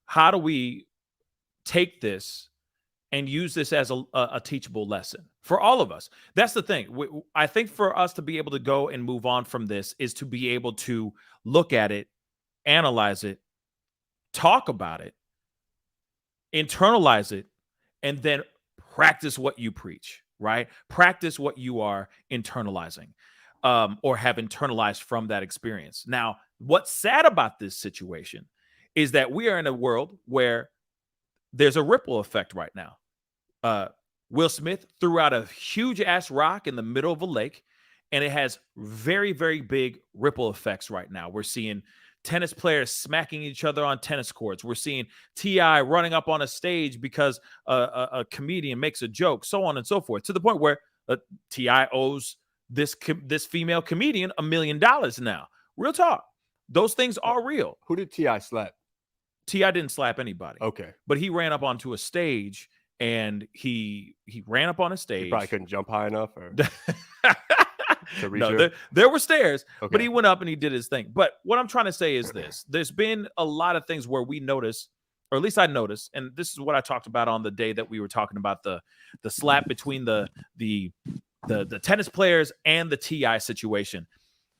How do we take this and use this as a teachable lesson for all of us? That's the thing. I think for us to be able to go and move on from this is to be able to look at it, analyze it, talk about it, internalize it, and then practice what you preach. Right? Practice what you are internalizing or have internalized from that experience. Now, what's sad about this situation is that we are in a world where there's a ripple effect right now. Will Smith threw out a huge ass rock in the middle of a lake, and it has very, very big ripple effects right now. We're seeing tennis players smacking each other on tennis courts. We're seeing T.I. running up on a stage because a comedian makes a joke, so on and so forth, to the point where T.I. owes this female comedian $1 million now. Real talk. Those things are real.
Who did T.I. slap?
T.I. didn't slap anybody.
Okay.
But he ran up onto a stage, and he ran up on a stage.
He probably couldn't jump high enough. Or...
No, there were stairs, okay. But he went up and he did his thing. But what I'm trying to say is this: there's been a lot of things where we notice, or at least I noticed, and this is what I talked about on the day that we were talking about the slap between the tennis players and the T.I. situation.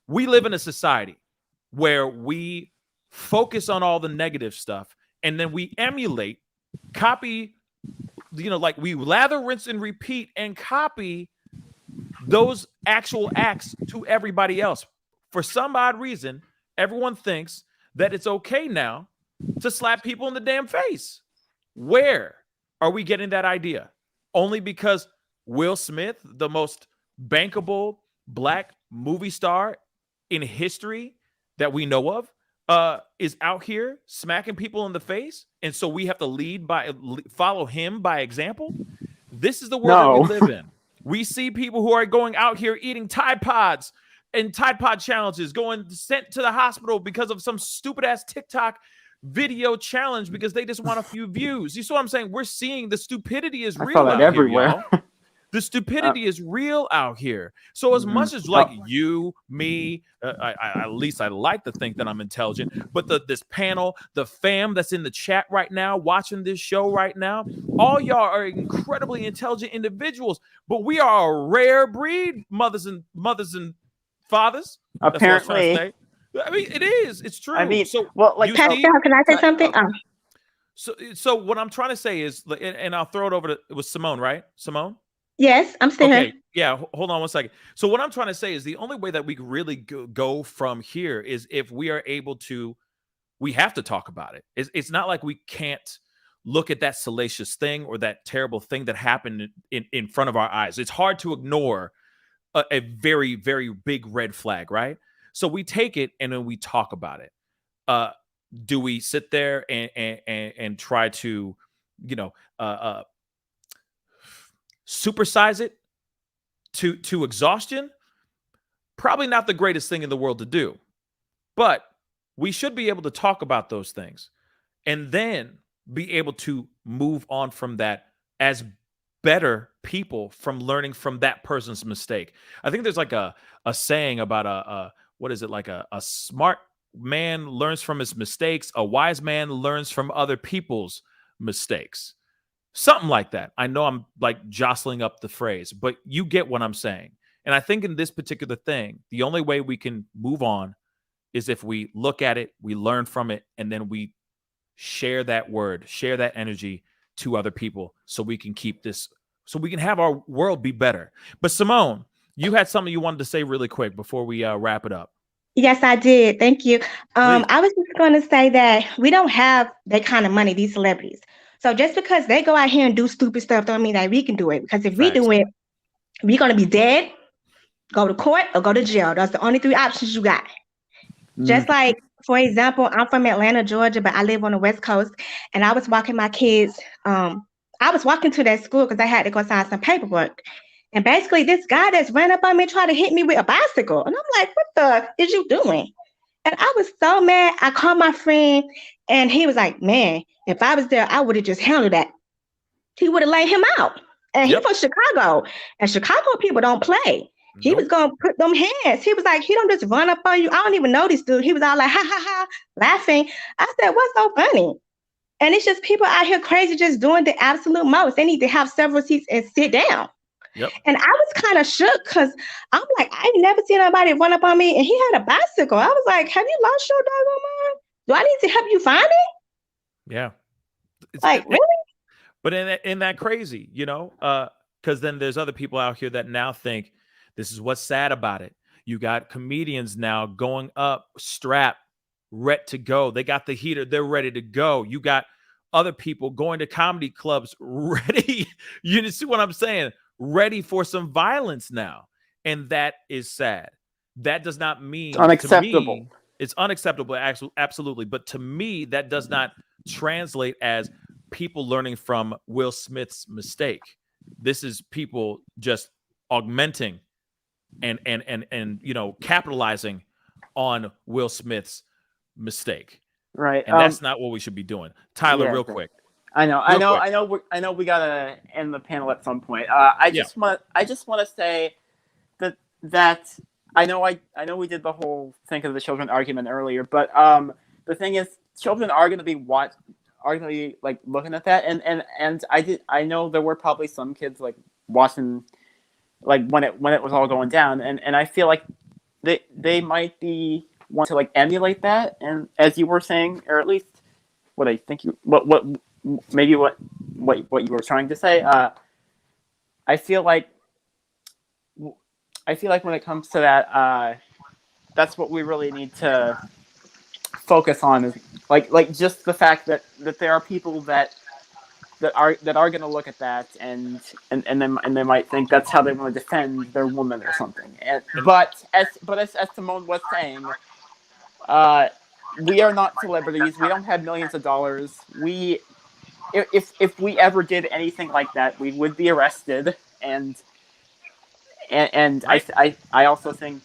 We live in a society where we focus on all the negative stuff, and then we emulate, copy, like we lather, rinse, and repeat, and copy those actual acts to everybody else. For some odd reason, everyone thinks that it's okay now to slap people in the damn face. Where are we getting that idea? Only because Will Smith, the most bankable black movie star in history that we know of, is out here smacking people in the face, and so we have to follow him by example? This is the world that we live in. We see people who are going out here eating Tide Pods and Tide Pod challenges, going sent to the hospital because of some stupid ass TikTok video challenge because they just want a few views. You see what I'm saying? We're seeing the stupidity is
I
real
saw that
out
everywhere.
here, y'all. The stupidity is real out here. So as much as like you, me, at least I like to think that I'm intelligent, but this panel, the fam that's in the chat right now, watching this show right now, all y'all are incredibly intelligent individuals, but we are a rare breed, mothers and fathers.
Apparently.
That's what I was trying to say. I mean, it is. It's true.
I mean,
so
well, like,
Pascal, can I say something?
So what I'm trying to say is, and I'll throw it over to, it was Simone, right? Simone?
Yes, I'm still here.
Yeah, hold on one second. So what I'm trying to say is the only way that we can really go from here is if we are able to, we have to talk about it. It's not like we can't look at that salacious thing or that terrible thing that happened in front of our eyes. It's hard to ignore a very, very big red flag, right? So we take it and then we talk about it. Do we sit there and try to, supersize it to exhaustion? Probably not the greatest thing in the world to do, but we should be able to talk about those things and then be able to move on from that as better people from learning from that person's mistake. I think there's like a saying about what is it, like a smart man learns from his mistakes, a wise man learns from other people's mistakes. Something like that. I know I'm like jostling up the phrase, but you get what I'm saying. And I think in this particular thing, the only way we can move on is if we look at it, we learn from it, and then we share that word, share that energy to other people so we can keep this, so we can have our world be better. But Simone, you had something you wanted to say really quick before we wrap it up.
Yes, I did. Thank you. I was just going to say that we don't have that kind of money, these celebrities. So just because they go out here and do stupid stuff don't mean that we can do it. Because if we do it, we're going to be dead, go to court, or go to jail. That's the only three options you got. Just like, for example, I'm from Atlanta, Georgia, but I live on the West Coast. And I was walking my kids. I was walking to that school because I had to go sign some paperwork. And basically, this guy that's ran up on me tried to hit me with a bicycle. And I'm like, what the is you doing? And I was so mad. I called my friend, and he was like, man, if I was there, I would have just handled that. He would have laid him out. And he from Chicago. And Chicago people don't play. He was going to put them hands. He was like, he don't just run up on you. I don't even know this dude. He was all like, ha, ha, ha, laughing. I said, what's so funny? And it's just people out here crazy just doing the absolute most. They need to have several seats and sit down. And I was kind of shook because I'm like, I ain't never seen nobody run up on me, and he had a bicycle. I was like, have you lost your doggone mind? Do I need to help you find it?
Yeah.
Like, really?
But in that crazy, because then there's other people out here that now think this is what's sad about it. You got comedians now going up, strapped, ready to go. They got the heater. They're ready to go. You got other people going to comedy clubs ready. You see what I'm saying? Ready for some violence now. And that is sad. That does not mean
unacceptable.
To me, it's unacceptable, absolutely. But to me, that does not translate as people learning from Will Smith's mistake. This is people just augmenting and capitalizing on Will Smith's mistake.
Right.
And that's not what we should be doing. Tyler, real quick.
I know we gotta end the panel at some point. I just want to say that I know we did the whole think of the children argument earlier, but the thing is, children are gonna be like looking at that, and I know there were probably some kids like watching like when it was all going down, and I feel like they might be want to like emulate that, and as you were saying, or at least what I think you what you were trying to say. I feel like when it comes to that, that's what we really need to focus on, is like just the fact that there are people that are going to look at that and they might think that's how they want to defend their woman or something. But as Simone was saying, we are not celebrities. We don't have millions of dollars. If we ever did anything like that, we would be arrested. And I also think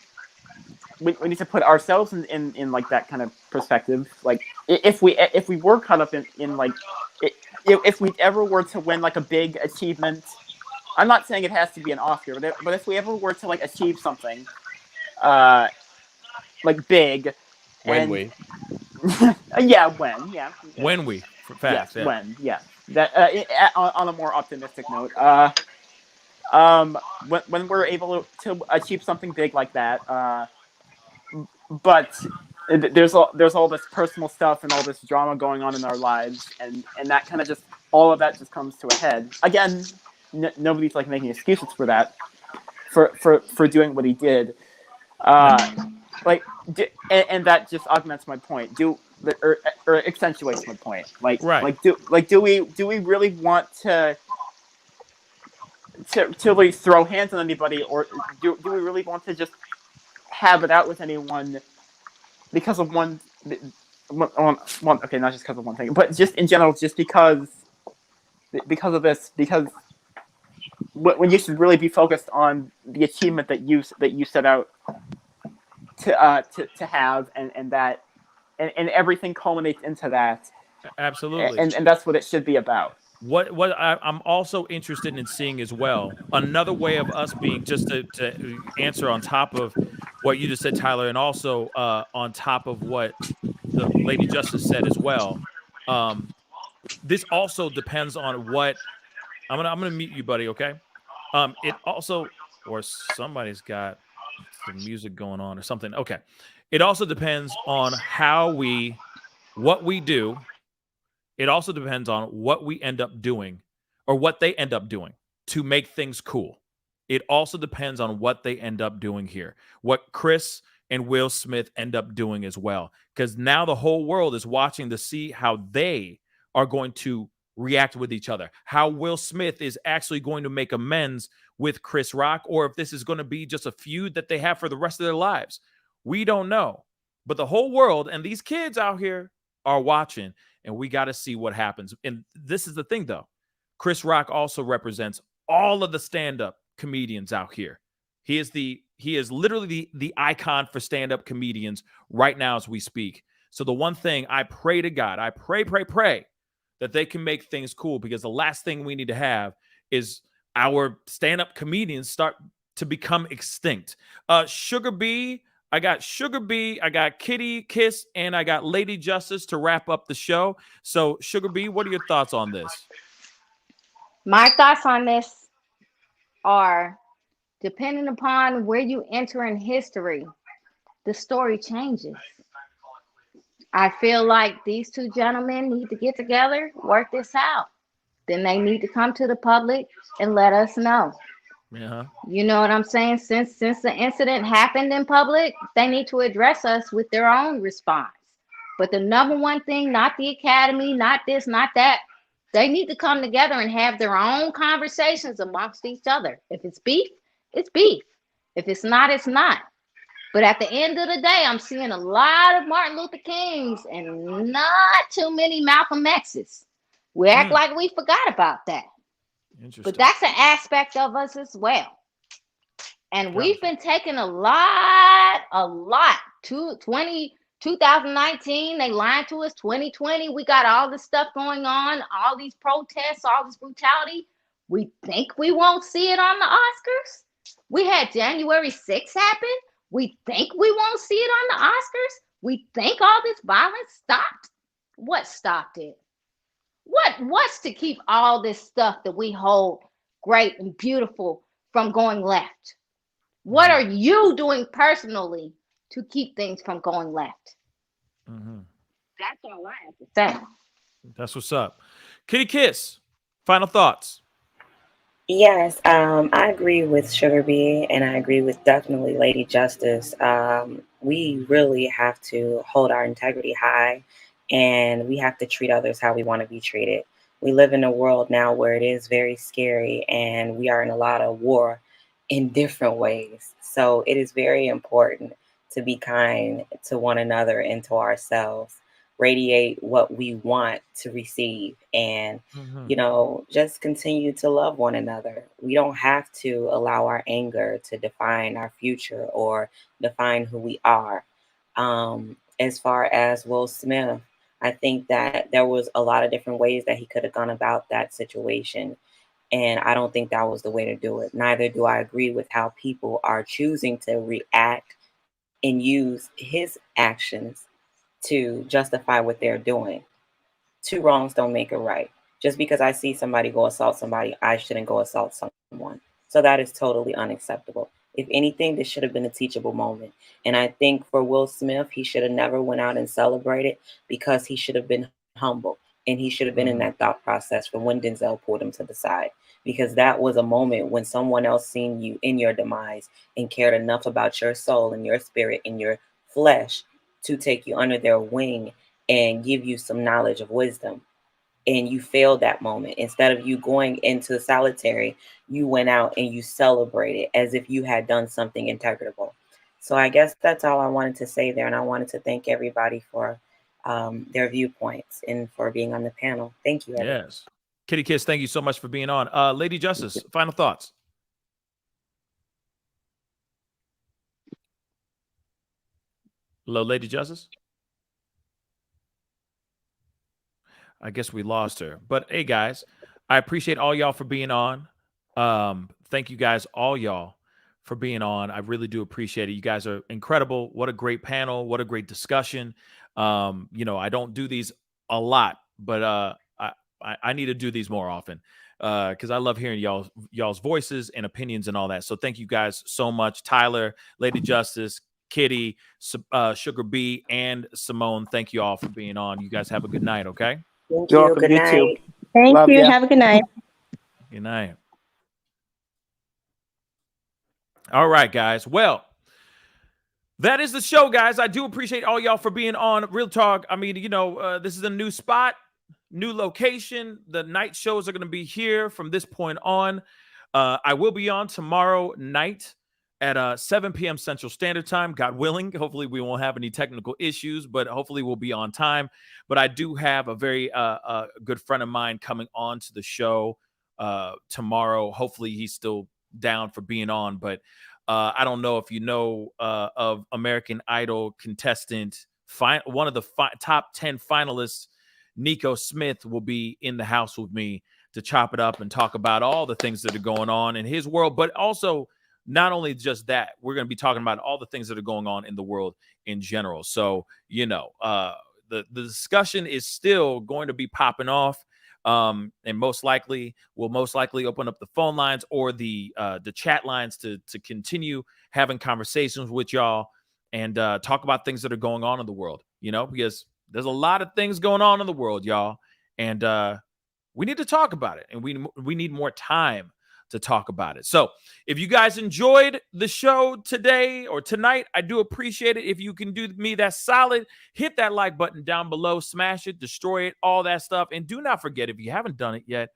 we need to put ourselves in like that kind of perspective. Like if we were caught up in like if we ever were to win like a big achievement, I'm not saying it has to be an Oscar, but if we ever were to like achieve something like big,
when we
when
we for facts,
that on a more optimistic note, when we're able to achieve something big like that, but there's all this personal stuff and all this drama going on in our lives, and that kind of just all of that just comes to a head again. Nobody's like making excuses for that, for doing what he did, like, and that just augments my point. Or accentuates my point. Like, do we really want to really throw hands on anybody, or do we really want to just have it out with anyone because of one? Okay, not just because of one thing, but just in general, just because of this. Because when you should really be focused on the achievement that you set out to have, and that, and everything culminates into that.
Absolutely,
and that's what it should be about.
What I'm also interested in seeing as well, another way of us being, just to answer on top of what you just said, Tyler, and also on top of what the Lady Justice said as well. This also depends on what I'm gonna mute you, buddy. Okay. It also, or somebody's got some music going on or something. Okay. It also depends on what we do. It also depends on what we end up doing, or what they end up doing to make things cool. It also depends on what they end up doing here, what Chris and Will Smith end up doing as well. Because now the whole world is watching to see how they are going to react with each other, how Will Smith is actually going to make amends with Chris Rock, or if this is going to be just a feud that they have for the rest of their lives. We don't know. But the whole world and these kids out here are watching, and we got to see what happens. And this is the thing, though. Chris Rock also represents all of the stand-up comedians out here. He is literally the icon for stand-up comedians right now as we speak. So the one thing I pray to God, I pray that they can make things cool, because the last thing we need to have is our stand-up comedians start to become extinct. Sugar B, I got Kitty Kiss, and I got Lady Justice to wrap up the show. So Sugar B, what are your thoughts on this?
My thoughts on this are, depending upon where you enter in history, the story changes. I feel like these two gentlemen need to get together, work this out. Then they need to come to the public and let us know.
Yeah.
You know what I'm saying? Since the incident happened in public, they need to address us with their own response. But the number one thing, not the academy, not this, not that, they need to come together and have their own conversations amongst each other. If it's beef, it's beef. If it's not, it's not. But at the end of the day, I'm seeing a lot of Martin Luther Kings and not too many Malcolm X's. We act like we forgot about that. But that's an aspect of us as well. And we've been taking a lot. 2019, they lied to us. 2020, we got all this stuff going on, all these protests, all this brutality. We think we won't see it on the Oscars. We had January 6th happen. We think we won't see it on the Oscars. We think all this violence stopped. What stopped it? What's to keep all this stuff that we hold great and beautiful from going left? What are you doing personally to keep things from going left?
Mm-hmm.
That's all I have to say.
That's what's up. Kitty Kiss, final thoughts.
Yes, I agree with Sugar Bee, and I agree with definitely Lady Justice. We really have to hold our integrity high, and we have to treat others how we want to be treated. We live in a world now where it is very scary, and we are in a lot of war in different ways. So it is very important to be kind to one another and to ourselves. radiate what we want to receive, and you know, just continue to love one another. We don't have to allow our anger to define our future or define who we are. As far as Will Smith, I think that there was a lot of different ways that he could have gone about that situation, and I don't think that was the way to do it. Neither do I agree with how people are choosing to react and use his actions to justify what they're doing. Two wrongs don't make it right. Just because I see somebody go assault somebody, I shouldn't go assault someone. So that is totally unacceptable. If anything, this should have been a teachable moment. And I think for Will Smith, he should have never went out and celebrated, because he should have been humble. And he should have been in that thought process from when Denzel pulled him to the side, because that was a moment when someone else seen you in your demise and cared enough about your soul and your spirit and your flesh to take you under their wing and give you some knowledge of wisdom. And you failed that moment. Instead of you going into solitary, you went out and you celebrated as if you had done something integrable. So I guess that's all I wanted to say there. And I wanted to thank everybody for their viewpoints and for being on the panel. Thank you, everybody.
Yes. Kitty Kiss, thank you so much for being on. Lady Justice, final thoughts. Hello, Lady Justice. I guess we lost her. But hey, guys, I appreciate all y'all for being on. Thank you guys, all y'all, for being on. I really do appreciate it. You guys are incredible. What a great panel. What a great discussion. You know, I don't do these a lot, but I need to do these more often, because I love hearing y'all's voices and opinions and all that. So thank you guys so much. Tyler, Lady Justice, Kitty, Sugar B, and Simone, thank you all for being on. You guys have a good night, okay?
Thank you. Good night.
Thank you. Have a good night.
Good night. All right, guys. Well, that is the show, guys. I do appreciate all y'all for being on. Real talk. I mean, you know, this is a new spot, new location. The night shows are going to be here from this point on. I will be on tomorrow night at 7 p.m. Central Standard Time, God willing. Hopefully we won't have any technical issues, but hopefully we'll be on time. But I do have a very good friend of mine coming on to the show tomorrow. Hopefully he's still down for being on, but I don't know if you know of American Idol contestant, one of the top 10 finalists, Nico Smith, will be in the house with me to chop it up and talk about all the things that are going on in his world, but also not only just that, we're going to be talking about all the things that are going on in the world in general. So, you know, the discussion is still going to be popping off. And we'll most likely open up the phone lines or the chat lines to continue having conversations with y'all and talk about things that are going on in the world, you know, because there's a lot of things going on in the world, y'all. And we need to talk about it, and we need more time to talk about it. So if you guys enjoyed the show today or tonight, I do appreciate it. If you can do me that solid, hit that like button down below, smash it, destroy it, all that stuff. And do not forget, if you haven't done it yet,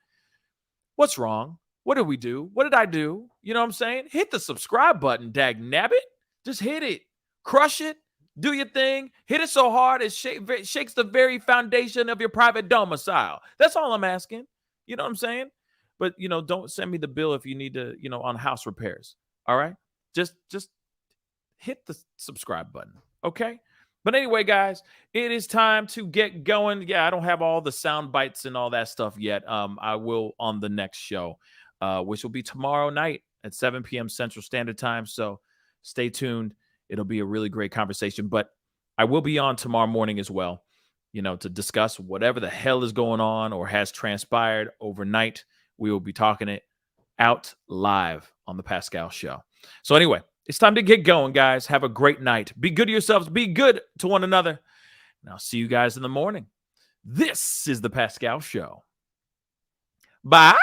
what's wrong? What did we do? What did I do? You know what I'm saying? Hit the subscribe button, dag nabbit. Just hit it. Crush it. Do your thing. Hit it so hard it shakes the very foundation of your private domicile. That's all I'm asking. You know what I'm saying? But, you know, don't send me the bill if you need to, you know, on house repairs. All right? Just hit the subscribe button. Okay? But anyway, guys, it is time to get going. Yeah, I don't have all the sound bites and all that stuff yet. I will on the next show, which will be tomorrow night at 7 p.m. Central Standard Time. So stay tuned. It'll be a really great conversation. But I will be on tomorrow morning as well, you know, to discuss whatever the hell is going on or has transpired overnight. We will be talking it out live on the Pascal Show. So anyway, it's time to get going, guys. Have a great night. Be good to yourselves. Be good to one another. And I'll see you guys in the morning. This is the Pascal Show. Bye.